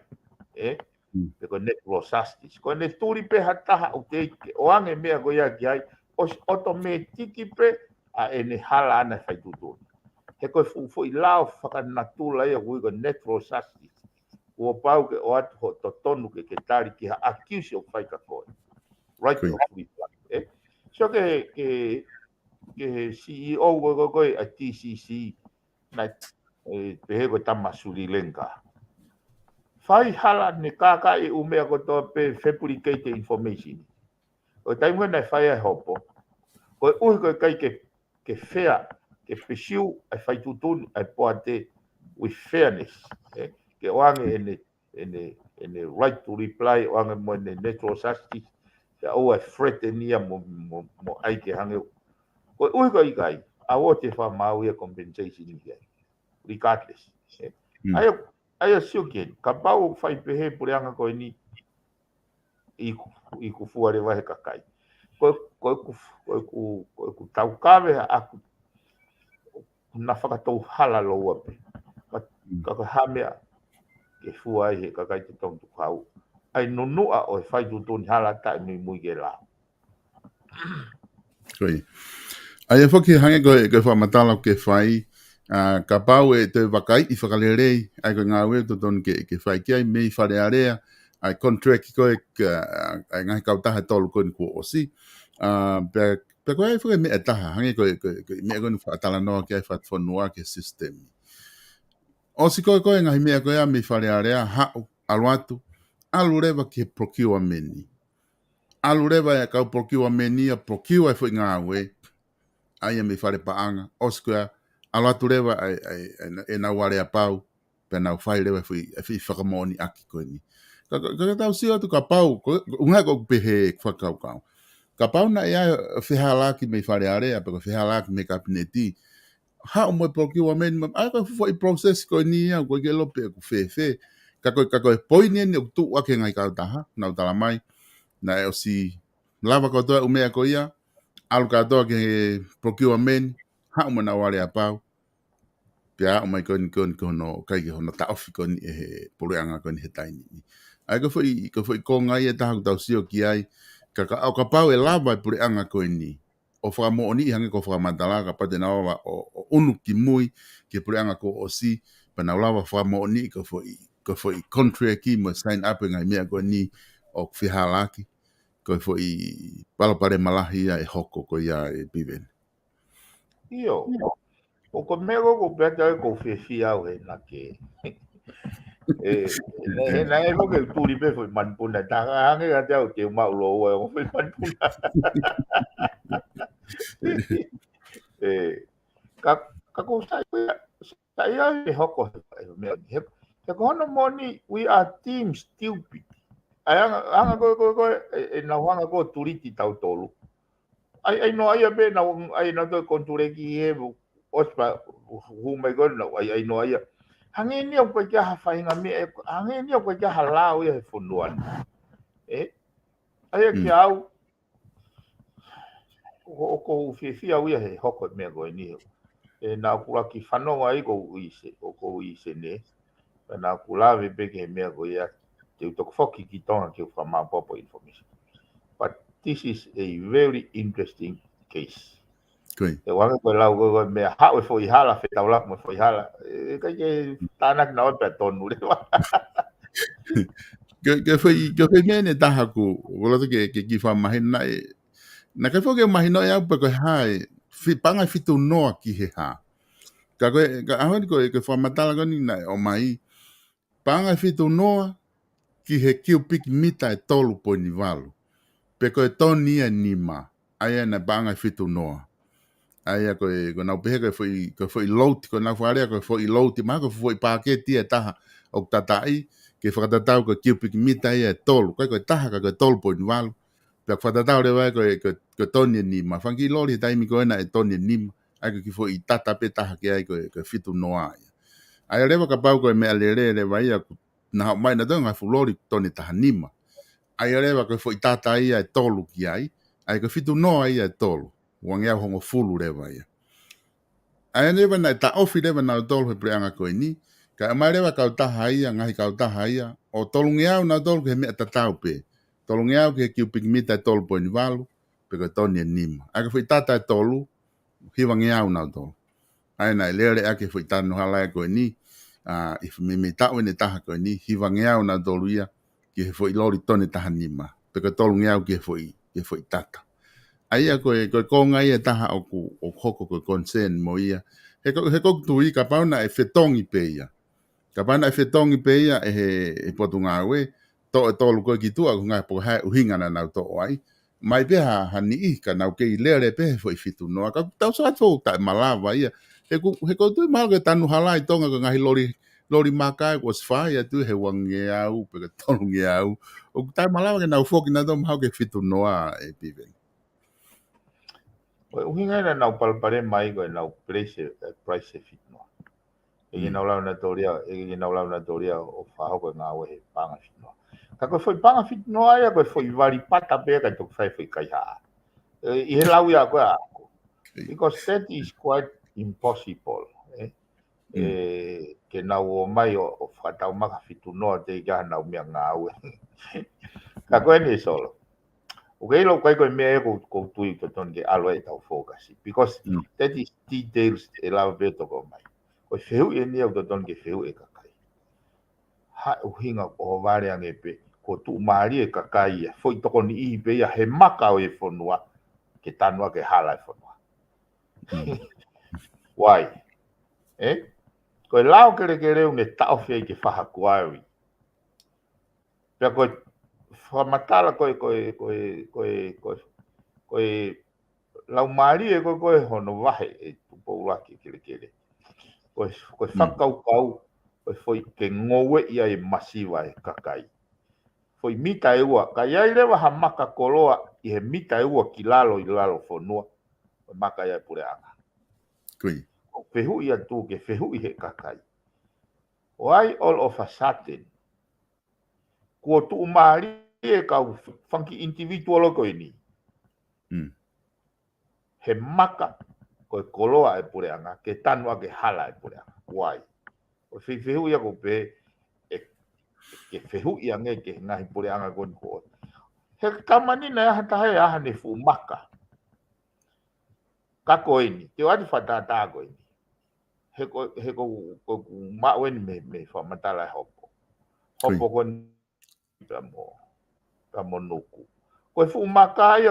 ko net rosastis ko ne turi pe hata o te o ange mea go ya ki ai o automatiki pe a ene hala ana fai tutu he ko fu i lao faka natula ia hui go net rosastis o pau ke o atu totonu ke tari ki ha accuse o fai ka ko right of reply so ke CEO go a TCC na pehe ko tama Sri Lanka. Fai hala ne kaka e umea ko to pe fabricated information. O taimwe na fai e hopo. Ko ui ko kai ke fair, ke pesiu ai fai tutun ai poate with fairness. Ke wange ene right to reply wange mo ne natural justice. Ke o ai threatenia mo ai ke hange ko ui ko ikai a o te wha mau ia compensation i ai regardless ai siuke ka pau whai pehe pureanga ko ni i ku fuare wahe kakai ko ku tau kawe aku na whakatou hala lo wape ka hamea ke fuai he kakai te tong tu kau ai nunua o whai tutuni hala ta nui mui ke lao Koi. Ai e whaki hange koe whamatala ke whai, ka pau e te wakai i whakalerei, ai koe ngā ue ton ke whai ki ai mei whare area, ai contract koe ai ngahi kautaha tolu koe ni kua osi. Pe koe ai whake mea taha, hange koe mea koe ni whaatala noa ki ai FATUFONUA ke system. Osi koe ngahi mea koe a mei whare area, hau, aluatu, alu rewa ke procurement. Alu rewa e kau procurement ia procure ai whai ngā ue, ai me fare paanga oskua ala tu rewa ai na wale apau pe na fai rewa fi whakamoni aki koe ni ka tau sio tu ka pau unga ko pehe whakau kau ka pau na ia whihalaki me fare area pe ko whihalaki me kabineti ha mo poki wa men ai ko foi process ko ni ia ko ke lope ko fe ka ko poini ni tu wa ke ngai ka taha na utala mai na o si lava ko to o mea ko ia alu katoa ke procurement ha uma na wale apau pia o mai kon no kai ke hono taofi kon e poreanga kon he taini ai ko foi ko ngai e tahu tau sio ki ai ka pau e lava poreanga kon ni o fra mo oni hange ko fra mandala ka pate na o unu ki mui ke poreanga ko o si pa na lava fra mo oni ko foi contract ki mo sign up ngai mea kon ni o fihalaki ko foi pare malahi e hoko ko ia e Piveni. Io, o ko mego ko peta ko fefia o na ke. Na e ko ke turi pe foi manpuna ta hange ga tau te mau lo o foi manpuna. Ka ko sai e hoko me he ko no moni we are team stupid. Anga ko e na hanga ko turiti tau tolu. Ai no ai be na ai na to konture ki e ospa hu mai go no ai no ai hange ni o ko ka ha fainga me hange ni o ko ka hala o e funuan ai ki au o ko fi au e hoko me go ni na ku ki fano ai go ise o ko ise ne na ku la ve be ke me go ya te to foki ki tonga ki fa ma popo information but this is a very interesting case. Koi. E wanga ko lau ko me ha o foi hala fe tau la mo foi hala. Ka ke tanak na o pe tonu le. Que foi mene taha ku, wala que ki fa mahina na ka foke mahina ya pa ko hai, panga fitu noa ki he ha. Ka ahon ko ke fa matala ko ni na o mai, panga fitu noa ki he kiu pik mita e tolu po ni valu. Pe ko e toni e nima, aia na panga fitu noa. Aia ko na pehe ko foi lauti, ko na wharea ko foi lauti, ma ko foi paketi e taha o tatai, ke whakatatau ko kiu pik mita e tolu, ko taha ka ko tolu po ni valu. Pe whatatau le vai ko toni e nima, whanki lori taimi ko ena e toni e nima, ai ko ki foi tata pe taha ki ai ko fitu noa. Ai rewa ka pau ko me alere le vai na mai na donga fulori toni taha nima. Ai rewa ko foi tata ia e tolu ki ai ko fitu noa ia e tolu. Wangia hongo fulu rewa ia. Ai rewa na ta ofi rewa na tolu he preanga ko ni. Ka mai rewa ka taha ia ngahi ka taha ia o tolu ngiau na tolu ke me tatau pe. Tolu ngiau ke ki upikmita e tolu po ni valu pe ko toni e nima. Ai ko foi tata e tolu hiwa ngiau na tolu. Ai na lere ake foi tanu hala ko ni. If me tau ne taha ko ni hiwa ngiau na tolu ia ki foi lori toni taha nima. Pe ko tolu ngiau ke foi tata. Aia ko konga ia taha o hoko ko concern mo ia. He ko tui ka pauna e fetongi pe ia. Ka pauna e fetongi pe ia e potunga we to tolu ko ki tua nga po ha uhinga na na to ai. Mai pe ha ni I ka na ke lere pe foi fitu no ka tau sa to ta malava ia. He ko tui mal ke tanu halai tonga ka ngahi lori makai was fire tu he wange au pe tolu nge au. O ta malava ke na foki na dom how ke fitu no e pive. O hinga na nau palpare mai ko nau price fit no. E nau la na toria, o fa ko nga we panga fit no. Ka ko foi panga fit no ai ko foi vari pata pe ka to foi kai ha. I he lau ia ko because that is quite impossible. Ke nau o mai o whatau maka fitu no te ka nau mea ngā ue. Ka koe ni solo. O kei lo kai koe mea ko tui to ton ke alo e tau focus. Because that is details e lau veto ko mai. Koe whehu e ni au to ton ke whehu e kakai. Ha uhinga o vare ange pe. Ko tu maari e kakai ia. Foi toko ni ihi pe ia he maka o e whanua. Ke tanua ke hala e whanua. Why? Koe lao kere reu ne tau whiai ke whaha kuawi. Pea koe whamatala koe lau maari e koe hono wahe e tupo uraki kere. Koe whakau koe foi ke ngowe ia e masiwa e kakai. Foi mita e ua. Ka iai rewa ha maka koloa i he mita e ua ki lalo i lalo whanua. Koe maka iai pure anga. Kui. Whehu ia tu ke whehu i he kakai. Why all of a sudden, kua tu maari e kau whanki individual o koe ni. He maka koe koloa e pure anga, ke tanua ke hala e pure anga. Why? O whehu ia ko pe, ke whehu ia nge ke ngahi pure anga koe koe. He kamani na yaha tahe aha ne fu maka. Ka koe ni, te wadi whatata koe ni. He ko mauen me whamatala e hopo. Hopo ko ka monuku. Koe fu makai e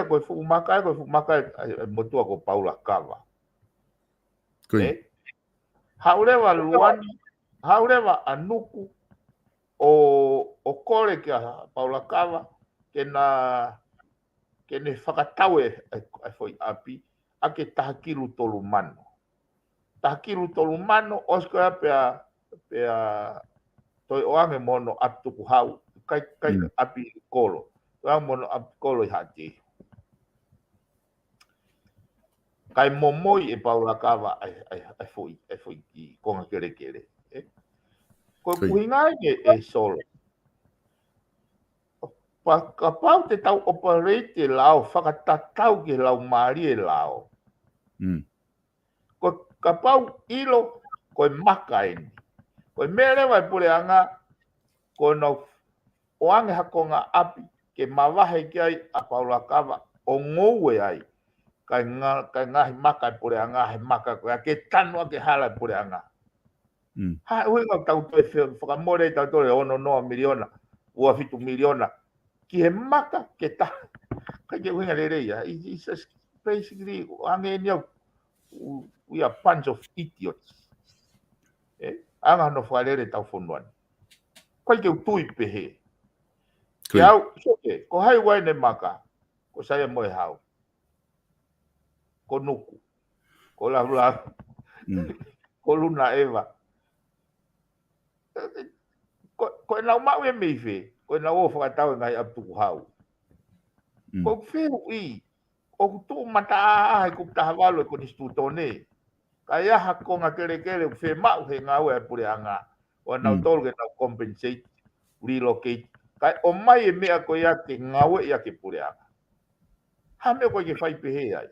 motua ko Paula Kava. Haurewa luani, haurewa anuku o kore ki a Paula Kava ke ne whakatau e foi api a ke tahakiru tolu mano. Takiru tolu mano oskoa pea toi oange mono atuku hau kai api kolo oange mono api kolo i hati kai momoi e Paula Kava ai foi ki konga kere ko puinga e solo ka pau te tau operate lao whakatatau ke lau maari e lao ko ka pau ilo koe maka eni. Koe mere wai pure anga ko no oange hakonga api ke mawahe ki ai a Paula Kava o ngoue ai kai ngahi maka pure anga he maka ko ke tanu ke hala pure anga ha ui ngau tau tu e whakamore tau tore ono noa miliona ua fitu miliona ki he maka ke ta kai ke winga le reia it's just basically ange ni we are a bunch of idiots anga no whalere tau whonuan kai ke utui pehe ki au soke ko hai wai ne maka ko saya moe hau ko nuku ko la ko luna eva ko na mau e me fe ko na o fa tau ngai ap tu hau ko fe ui o tu mata ai ku ta valo ko ni stu tone kaya ha ko nga kere kere fe mau he nga we pure anga o na tol ke na compensate relocate kai o mai me ko ya ke nga we ya ke pure anga ha me ko ke fai pe he ai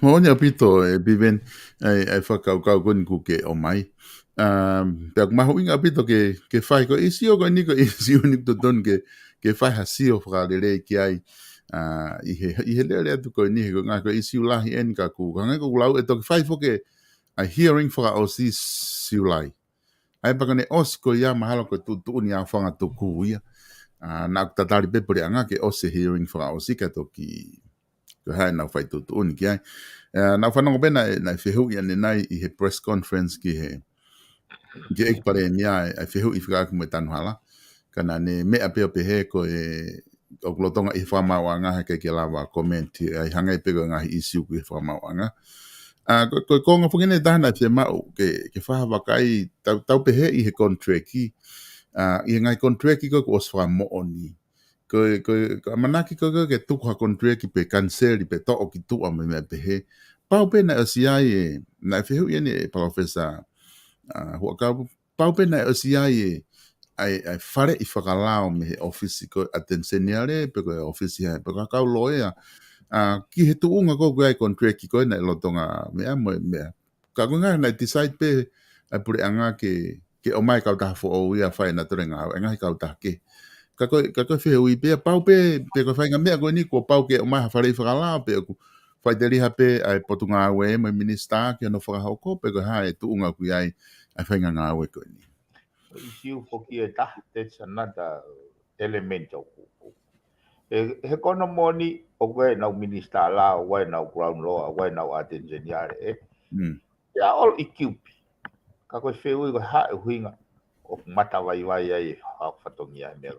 Mo nya pito e biven ai whakau koni ku ke o mai. Pea mahu inga pito ke whai ko isi o ni ko isi o ni to don ke whai hasi o whakalere ki ai. I he lere atu ko ni ko ngā ko isi ulahi en ka ku. Ka ngai ko lau e toki whai foke a hearing whaka o si siulai. Ai pakane os ko ia mahalo ko tu ni a whanga tu ku ia. Nā ku tatari pepere anga ke os hearing whaka o si ka toki ko hai na fai tu ni ki ai na fa no bena na fehu ya nei I he press conference ki he ek pare nia ai fehu I fika ku metan hala kana ne me ape pe he ko o glotonga I fama wanga ke ke lava comment ai hanga pe nga issue ku fama wanga ko nga fungene dana te ma ke fa va kai tau pe he I he contract ki I ngai contract ki ko os fa mo oni ko manaki ko ke tu ha contract pe cancel pe to o ki tu a me pe he pau pe na asiai na fe hu ye professor ho ka pau pe na asiai ai fare I whakalao me he office ko attenzioniare pe ko office ha pe ka loya ki he tu unga ko ai contract ko na lotonga me ka nga na decide pe ai pure anga ke o mai ka ta fo o ia fai na trenga nga ka ta ke ka fe ui pe pau pe ko fai nga me ko ni ko pau ke o mai fare whakalao pe ko fai deri hape ai potunga we me minister ke no whaka hoko pe ko hai tu unga ku ai fai nga we ko ni issue foki e ta that's another element of he kono moni o we na minister la o we na ground law o we na engineer ya all equipe ka ko fe ui ko ha huinga o mata vai ai ha fatongia me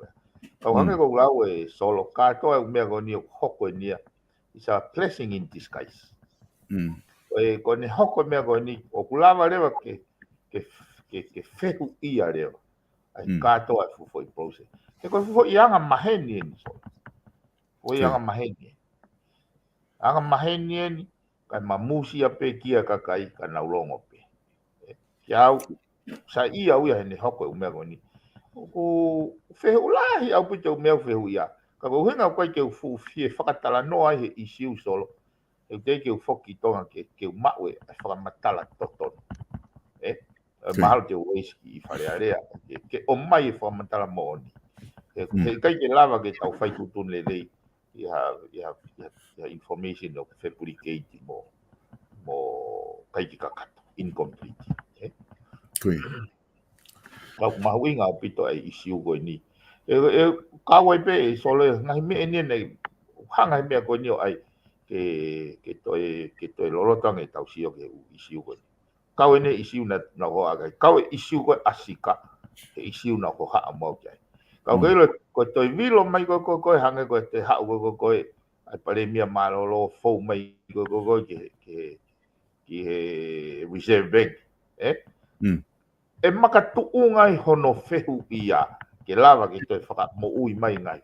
ko hange ko la we solo ka to me ko ni hoko ni it's a blessing in disguise. Ko ne hoko mea ko ni o kulava rewa ke fehu ia rewa. Ai katoa fufo I process. Ke ko fufo I anga maheni ni so. Fufo I anga maheni. Anga maheni ni kai mamusi a pe kia kakai ka naulongo pe. Kiau sa ia uia hene hoko mea ko ni. Ko fehu lahi au pito mea fehu ia. Ka ko hinga koe ke ufu fie whakatala noa he isiu solo. E te ke ufoki tonga ke mawe e whakamatala totono. Mahalo te ueski I whare area. Ke o mai e whakamatala mooni. He kai ke lava ke tau whai tutun le lei. You have information of fabricating mo kai ki kakato. Incomplete. Kui. Kau mahuinga o pito ai isiu koe ni. Kawai pe e solo ngai me ene nei. Hanga mea koe ni o ai. Ke toi lorotang e tau sio ke isiu koe. Kau ene isiu na ho agai. Kau e isiu koe asika. He isiu na ho haa mau kai. Kau keilo koe toi vilo mai koe hange koe te hau koe. Ai pare mia marolo fau mai koe ki he reserve bank. E maka tuunga I hono fehu ia. Ke lava ke toi whaka mo ui mai ngai.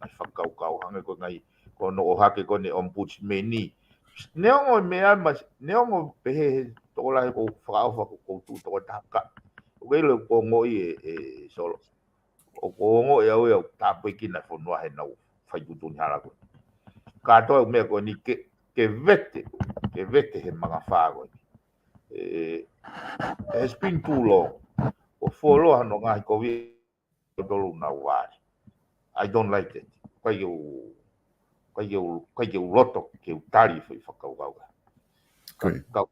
Ai whakau hange koe ngai. Kono o hake kone ombudsman ni. Neongo mea mas neongo pehe tola ko whakaofa ko tu to taka. O keilo ko ngoi e solo. O ko ngoi au au tapu ki na fonua he nau fai tutuni hala ko. Ka to me ko ni ke vete he manga whago. Has been too long. O folo hano ngai ko vi tolu na wari. I don't like it. Kai o roto ke o tari foi whakaukau. Ka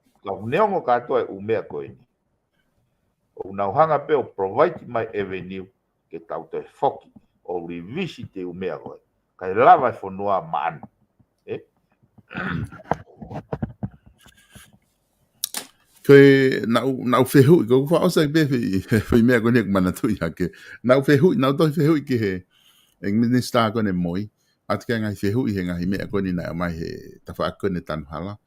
neongo katoa e umea koe ni. O nauhanga pe o provide my avenue ke tau te whoki o revisit te umea koe. Kai lava e whanua maan. Koe nau whehui, ko wha osa be whi mea koe nek mana tui hake. Nau whehui, nau toi whehui ki he minister koe ne moi. Ati kia ngai whehui he ngahi mea koe ni nai mai he tawha koe ne tanu hala.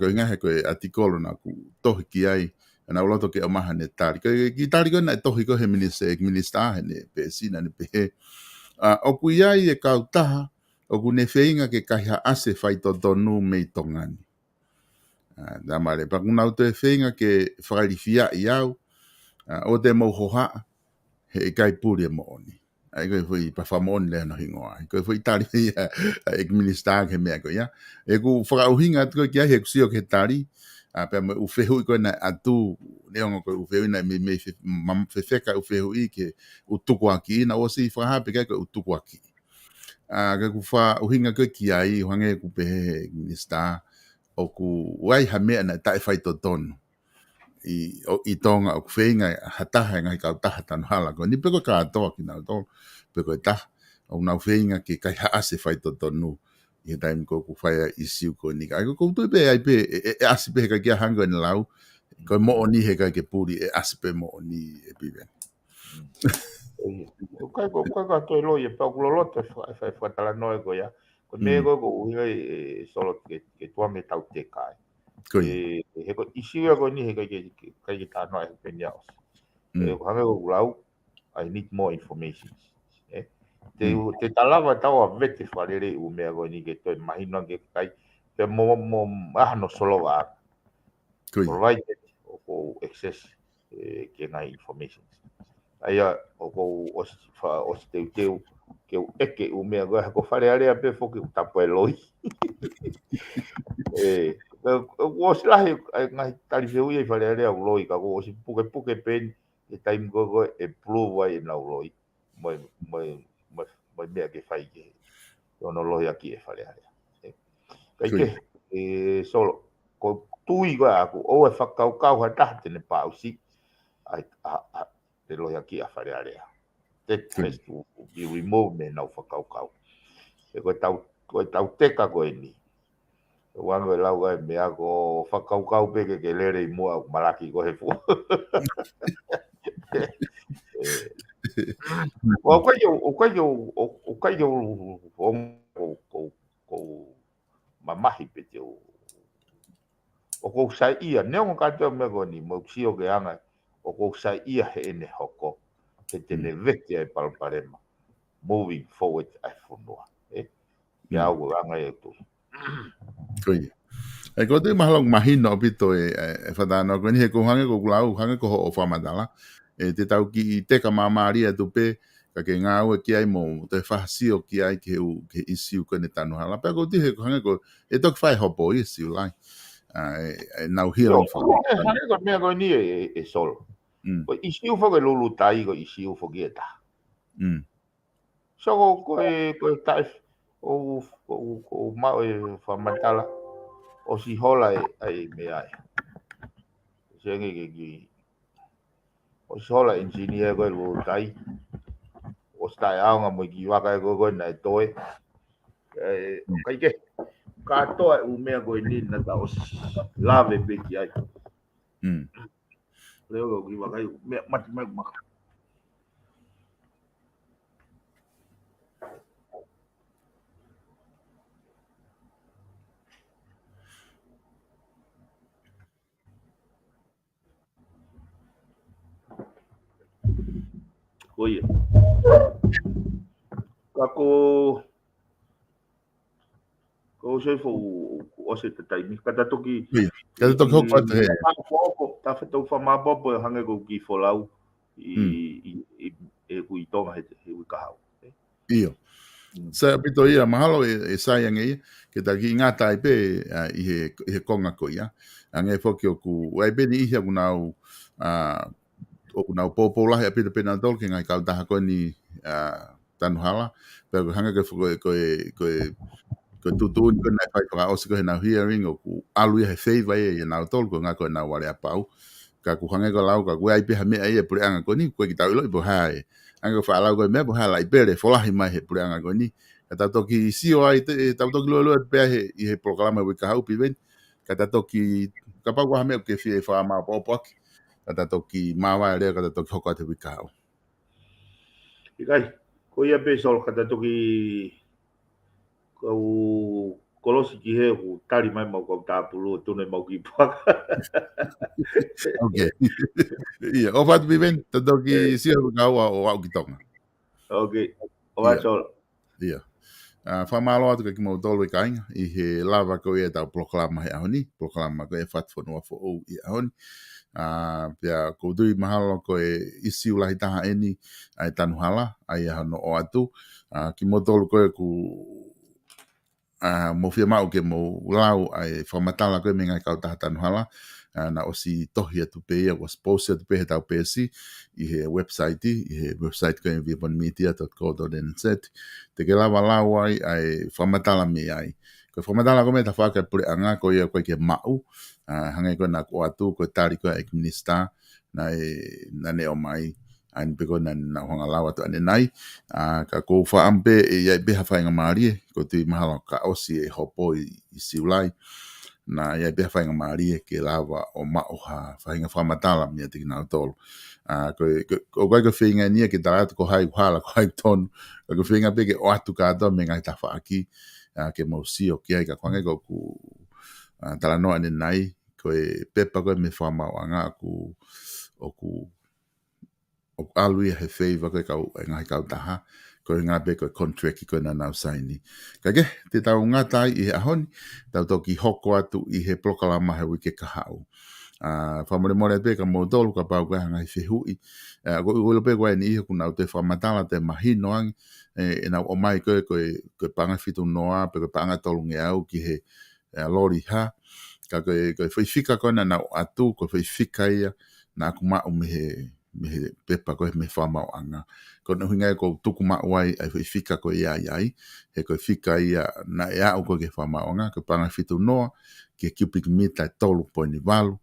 Koe ngahe koe atikolo na ku tohi ki ai. Nau loto ke o maha ne tari. Koe ki tari koe nai tohi koe he minister he ne pe sina ne pe he. O ku iai e kau taha, o ku ne wheinga ke kahi ase whai to tonu mei tongani. Da mare pa kuna te whenga ke whakarifia i au o te mauhoha he kai puri mo oni ai koe fui pa whamoni le no hingoa ai koe fui tari e minister ke mea koe ia e ku whakauhinga koe kia he kusio ke tari pe mo u whehui koe na atu neongo koe u whehui na me whewheka u whehui ke u tuku aki na o si whahape kai koe u tuku aki koe ku whauhinga koe kia i hange ku pehe minister o ku wai ha mea na tai whai to tonu i tonga o ku whenga hataha ngai kau taha tanu hala ko ni peko ka atoa ki nau tonu peko e taha o nau whenga ki kai haase whai to tonu i he taimi ko ku whai i siu ko ni kai ko tui pe ai pe e ase pe he kai kia hango ni lau ko mo oni he kai ke puri e ase pe mo oni e piven Kai ka toi lo e pa ku lo te whatala noe ko ia ko me ko uhinga e solo ke tua me tau te kai he ko isiu ko ni he kai ki tā noe pe ni aus ko hange ko lau I need more information te talawa tau a vete wharere u mea ko ni ke toi mahino ke kai pe mo mahano solo a provided o ko access ke ngai information aia o ko o teu ke o eke o mea goa ko whare area pe foki o tapo e loi. O silahi ngai tari wheu i whare area o loi ka ko o si puke pen e taim gogo e prove ai na o loi. Moi mea ke whai ke ono loi aki e whare area. Kai ke solo ko tui goa ako o e whakaukau ha taha tene pausi te loi aki a whare area. That has to be removed me nau whakaukau. E koe tau teka koe ni. Wango e lau e mea ko whakaukau peke ke lere i mua o maraki ko he fua. O kai o mamahi pe te o kou sai ia. Neongo katua mea ko ni mo ksio ke anga o kou sai ia he ene hoko. Te tene vete ai palparema. Moving forward ai whanua. Ia au anga e tu. Koe. E ko te mahalong mahino pito e whatana koe ni he kuhange ko kulau hange ko ho o whamadala. Te tau ki i teka mamaria tu pe ka ke ngā ue ki ai mo te whahasio ki ai ke isiu koe ne tanu hala. Pea ko te he kuhange ko e toki whai hopo i isiu lai. Nau healing whaka. Hange ko mea koe ni e solo. Ko isiu whaka lulu tai ko isiu whaki e taha. So koe tai o mau e whamatala o si hola ai mea e. Senge ke ki o si hola engineer koe lulu tai. O stai aonga mo ki waka e koe na e toe. Kai ke katoa u mea koe ni na ta o lave pe ki ai. Leo ko ki waka i mati mai maka. Koia. Kako ko se fo o se te taimi. Kata toki hoko atu he. Ta whetau whamapopo e hange ko ki wholau e kui tonga he ui kahau. Iyo. Sa pito ia mahalo e sayang ia ke ta ki ngata pe i he konga ko ia. Ange foki o ku ai pe ni ia kunau o kunau popo lahi a pita pena tol ke ngai kau taha ko ni tanuhala, pero hanga ko tutun ko na fai para os ko na hearing o ku alu he favor e na tol ko nga ko na wale apau ka ku hanga ko lau ka ku ai pe me ai pre anga ko ni ko ki tau lo bo hai anga fa lau ko me bo hai lai pere fola hi mai he pre anga ko ni ka ta toki si o ai te ta toki lo pe he i he programa we ka hau piven ka ta toki ka pa ko ha me ke fi fa ma po po ka ta toki ma wa le ka ta toki hoko te we ka hau Ikai, ko ia pe sol kata toki kau kolosi ki he ku tari mai mau kau tāpulu tune mau ki paka. okay ia o fat piven ta toki si o ka o au ki tonga Okay, o wa sol. ia whamalo atu ka ki mau tolu i kainga i he lava ko ia tau proklama he ahoni, proklama ko e FATUFONUA fo ou i ahoni. Pia ko tui mahalo ko e isi ulahi taha eni ai tanuhala, ai ahano o atu. Ki mau tolu ko e ku mo fia mau ke mo lau ai whamatala ko e mengai kau taha tanuhala. Na osi tohi atu pe ia, was post atu pe he tau pesi i he website ko e viponmedia.co.nz te ke lava lau ai whamatala me ai. Ko whamatala ko me ta whaka pure anga ko ia koe ke mau, hangai ko na ko atu ko tari ko e minister na ne o mai an pe ko na honga lau atu ane nai, ka ko whaampe e iai beha whainga maarie, ko tui mahalo ka osi e hopo i siulai, na ia be fainga maria ke lava o mauha fainga whamatala mea te kina tolu. Ko kai ka whinga nia ke taratu ko hai uhala ko hai tonu, ko whinga pe ke o atu kātoa me ngai tawha aki ke mausi o ki ai ka kwange ko ku talanoa ane nai, ko e pepa ko e me whamau anga ku alui he favor ko e kau e ngai kau taha, ko ngā pe ko contract ko na nau saini. Ka ke, te tau ngatai i he ahoni, tau toki hoko atu i he proklama he wike ka hau. Whamore more pe ka mōtolu ka pau koe hangai whihui. Ko ulo pe koe ni ihe kuna au te whamatala te mahino angi, e nau o mai koe panga fitu noa, pe koe panga tolu nge au ki he lori ha. Ka koe whifika koe na nau atu, koe whifika ia, na aku mau me he pepa koe me whamau anga. Ko na hunga ko tuku mauai ai whifika ko ia iai, he ko whika ia na e au ko ke whamaonga, ko panga whitu noa, ke cubic meter 3.2,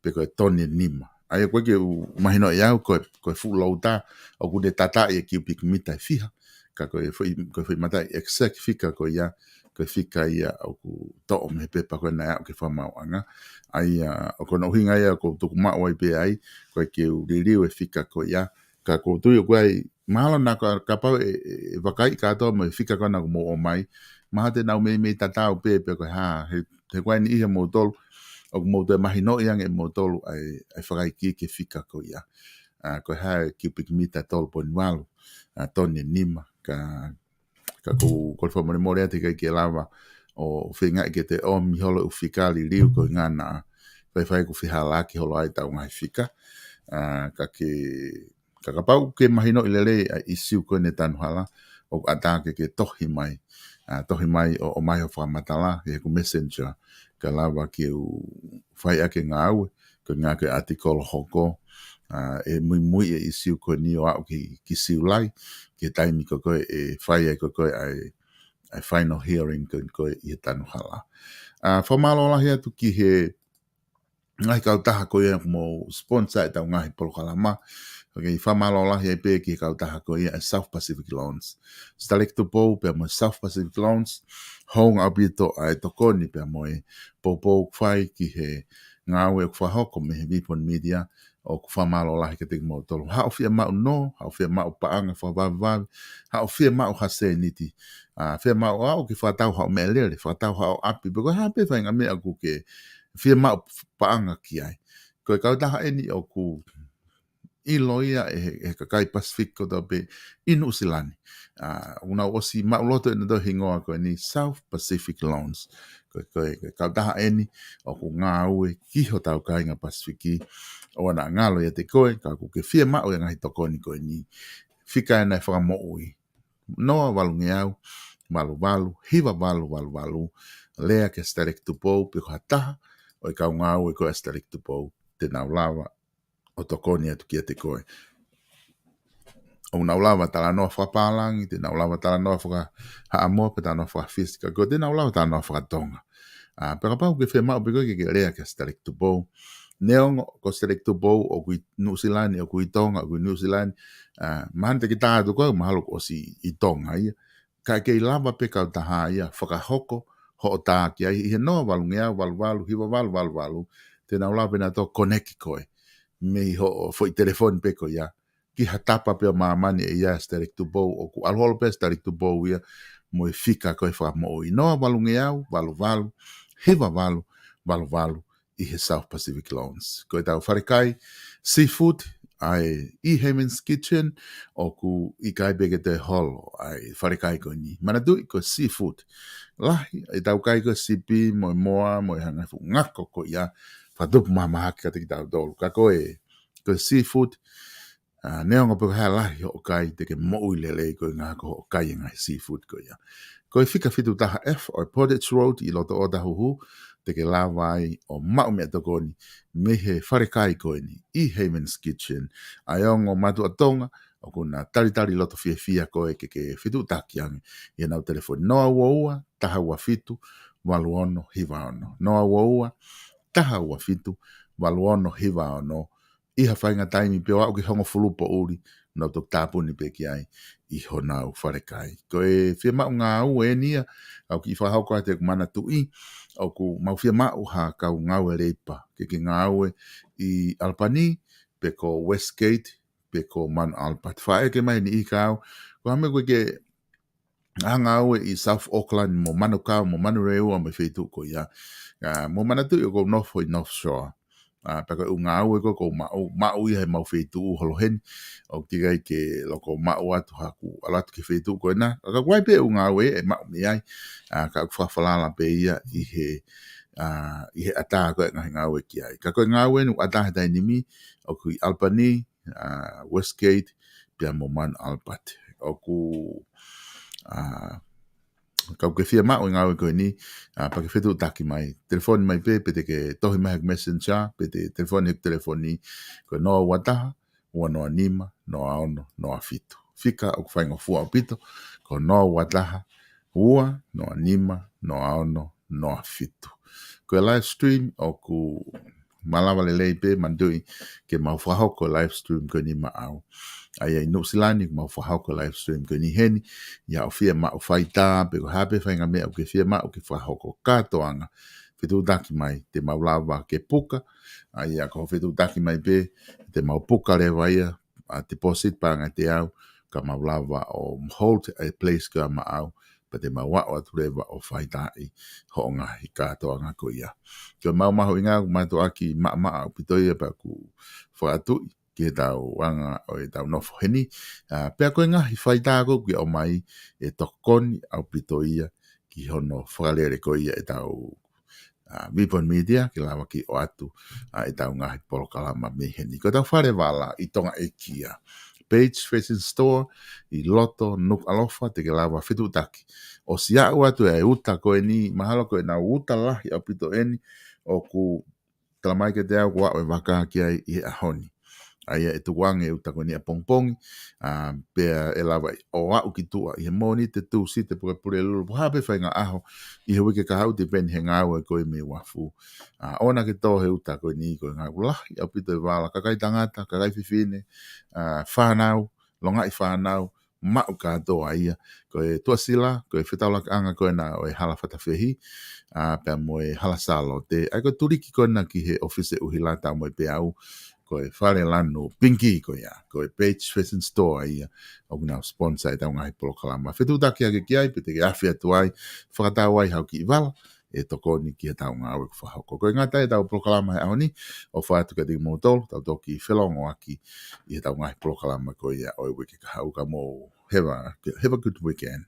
pe ko e toni nima. Ai ko ke mahino iau ko fulau ta, o kude tata e cubic meter fiha, ka ko e mata exact whika ko ia, ko whika ia o ku to'o me pepa ko na au ke whamaonga. Ai o ko na hunga ia ko tuku mauai pe ai, ko ke uririu e whika ko ia, ka ko tui o koe mahalo na ka pau e wakai katoa mo e whika kona ko mo o mai. Maha te nau me tatau pe koe he koe ni ihe mo tolu, o mo te mahino iang e mo tolu ai whakai ke whika ko ia. Koe cubic meter 3.2, toni nima, ka ko whamore more ate kai ke lava o whinga ke te o miholo u whikali riu ko ngana whai ko whihala ki holo ai tau ngai whika. Ka pau ke mahino i lele i siu koe ne tanuhala o atake ke tohi mai o mai o whamatala ke ku messenger ka lava ki u whai ake ngā aue ko ngā ke article hoko e mui e i siu koe ni o au ki siu lai ke taimi ko koe e whai e ko koe ai final hearing koe i he tanuhala. Whamalo lahi atu ki he ngai kau taha koe mo sponsor e tau ngahi polokalama. Okay, whamalo lahi e pe ki kau taha koe ia South Pacific Loans. Stalecto pou pe mo South Pacific Loans, hong abito ai tokoni pe mo e pou kwhai ki he ngāwe o kwhahoko me he Vipon Media o whamalo lahi ke te mo tolu. Hao fia mau no, hao fia mau paanga whavavavi, hao fia mau hase niti. Fia mau au ki whatau hao me lere, whatau hao api, beko hape whainga mea ku ke fia mau paanga ki ai. Koe kau taha eni o ku i loia e kakai Pasifiko da pe inu silani. Una osi mauloto e nado hingoa koe ni South Pacific Loans. Koe kau taha eni o ku ngā ue kiho tau kainga Pasifiki. O ana ngalo ia te koe, ka ku ke fia mau e ngahi tokoni koe ni. Fika e nai whakamo ui. Noa walu ngeau, walu, hiwa walu. Lea ke starik tupou, piko hataha, o i kau ngā ue koe starik tupou, te nau lawa, o tokoni atu kia te koe. o na ulawa tala no whapalangi, te na ulawa tala no whaka haamoa, pe tala no whaka fisika, ko te na ulawa tala no whaka tonga. Peka pau ke whemau peko ke rea ke Starik to Bow. Neongo ko Starik to Bow o kui New Zealand, o kui tonga, o kui New Zealand, mahante ki tātu koe, mahalo ko si I tonga ia. Ka ke lava peka o taha ia, whakahoko, ho o tā ki ai, ihe noa walu ngea, walu, hiwa walu, te na ulawa pena to koneki koe. Me ho foi telefone peko ia. Ki hatapa pe o mamani e ia Starik to Bow, o ku alholo pe Starik to Bow ia, mo e fika koe whamo I noa walu ngea, walu, hewa walu, I he South Pacific Loans. Koe tau wharekai, seafood, ai I Haman's Kitchen, o ku I kai bege te holo, ai wharekai koe ni. Mana tui koe seafood. Lahi, e tau kai koe sipi, mo moa, mo hanga fu ngako ko ia, whatupu mamahaki ka te ki tau dolu. Ka koe seafood, neonga peko hea lahi ho kai te ke moui lele koe ngako ho kai ngai seafood ko ia. Koe fika fitu taha F o Portage Road I loto o tahuhu, te ke lawai o mau mea tokoni, me he wharekai koe ni, I Haman's Kitchen, aiongo matu atonga, o kuna tari loto fia koe ke fitu takiangi, I nau telefoni. Noa ua taha ua fitu, walu ono, hiwa ono. Noa ua taha ua fitu, walu ono, hiwa ono. Iha whainga taimi pio au ki hongo fulupo uri, no tok tāpuni peki ai, I honau wharekai. Koe whia mau ngā au e nia, au ki whahau koe te kumana tui, au ku mau whia mau ha kau ngau e reipa, ke ngā au I Alpani, peko Westgate, peko Man Alpat. Whae ke mai ni I kau, ko hame koe ke hanga au I South Auckland, mo Manukau, mo Manureu, me whetu ko ia. Mo manatu I ko North Shore. Paka unga au eko ko mau I he mau whetu holoheni o tigai ke loko mau atu haku alatu ke whetu ko ena ka kwai pe unga au e mau mi ai ka whawhalala pe ia I he ata ko nga au e ki ai ka koe nga au e nu ata he tainimi o kui Albany, Westgate pia mo Man Alpat o ku kau ke fia mau ngā koe ni, pa ke whetu taki mai. Telefoni mai pe te ke tohi mai messenger, pe te telefoni koe noa wataha, ua noa nima, noa ono, noa fitu. Fika o kuwhainga fua o pito, ko noa wataha, ua, noa nima, noa ono, noa fitu. Koe live stream o ku malawa lelei pe mandui ke mau whahoko live stream koe ni ma au. Ai ai Nusilani mau whahau ko live stream ko ni heni ia o fia ma o whaita pe ko hape whainga mea o ke fia ma o ke whahau ko katoanga whitu daki mai te mau lawa ke puka ai a ko whitu daki mai pe te mau puka le waia a deposit panga te au ka mau lawa o hold a place ka ma au pa te mau wao atu lewa o whaita I hoonga I katoanga ko ia ko mau maho inga mato aki ma o pitoia pa ku whaatui ke tau wanga o e tau nofo heni. Pea koe ngahi whaitako ki o mai e tokoni au pito ia ki hono whakalere ko ia e tau Vipon Media ki lawa ki o atu e tau ngahi polokalama me heni. Ko tau whare wala I tonga e kia. Page Fashion Store I loto nuk alofa te ke lawa whitu taki. O sia au atu e uta koe ni mahalo koe na uta lahi au pito eni o ku talamai ke te au kua o e waka ki ai I ahoni. Aia e tuwange uta koe ni a pongpongi, pea e lawa o au ki tua, I he moni te tu si te pure lulu, hape whainga aho, I he wike ka hau te peni he ngāua koe me wafu. Ona ke tō he uta koe ni koe ngā ulahi, au pito e wala, kakai tangata, kakai whiwhine, whanau, longa I whanau, mau katoa ia, koe tuasila, koe whetaulaka anga koe na o e hala whatawhehi, pea moe hala salo te, ai koe turiki koe na ki he ofise uhilata moe pe au, koe whare lano pinki ko ia, koe Page Fashion Store ia, o kuna sponsor e tau ngahi polokalama. Whetu taki ake ki ai, pete ke awhi atu ai, whakatau ai hau ki I wala, e toko ni ki he tau ngā awe kuwhahoko. Koe ngata e tau polokalama he aoni, o whaatu ka tiki mōtolo, tau toki whelongo aki, I he tau ngahi polokalama ko ia, o e wiki ka hau ka mō, have a good weekend.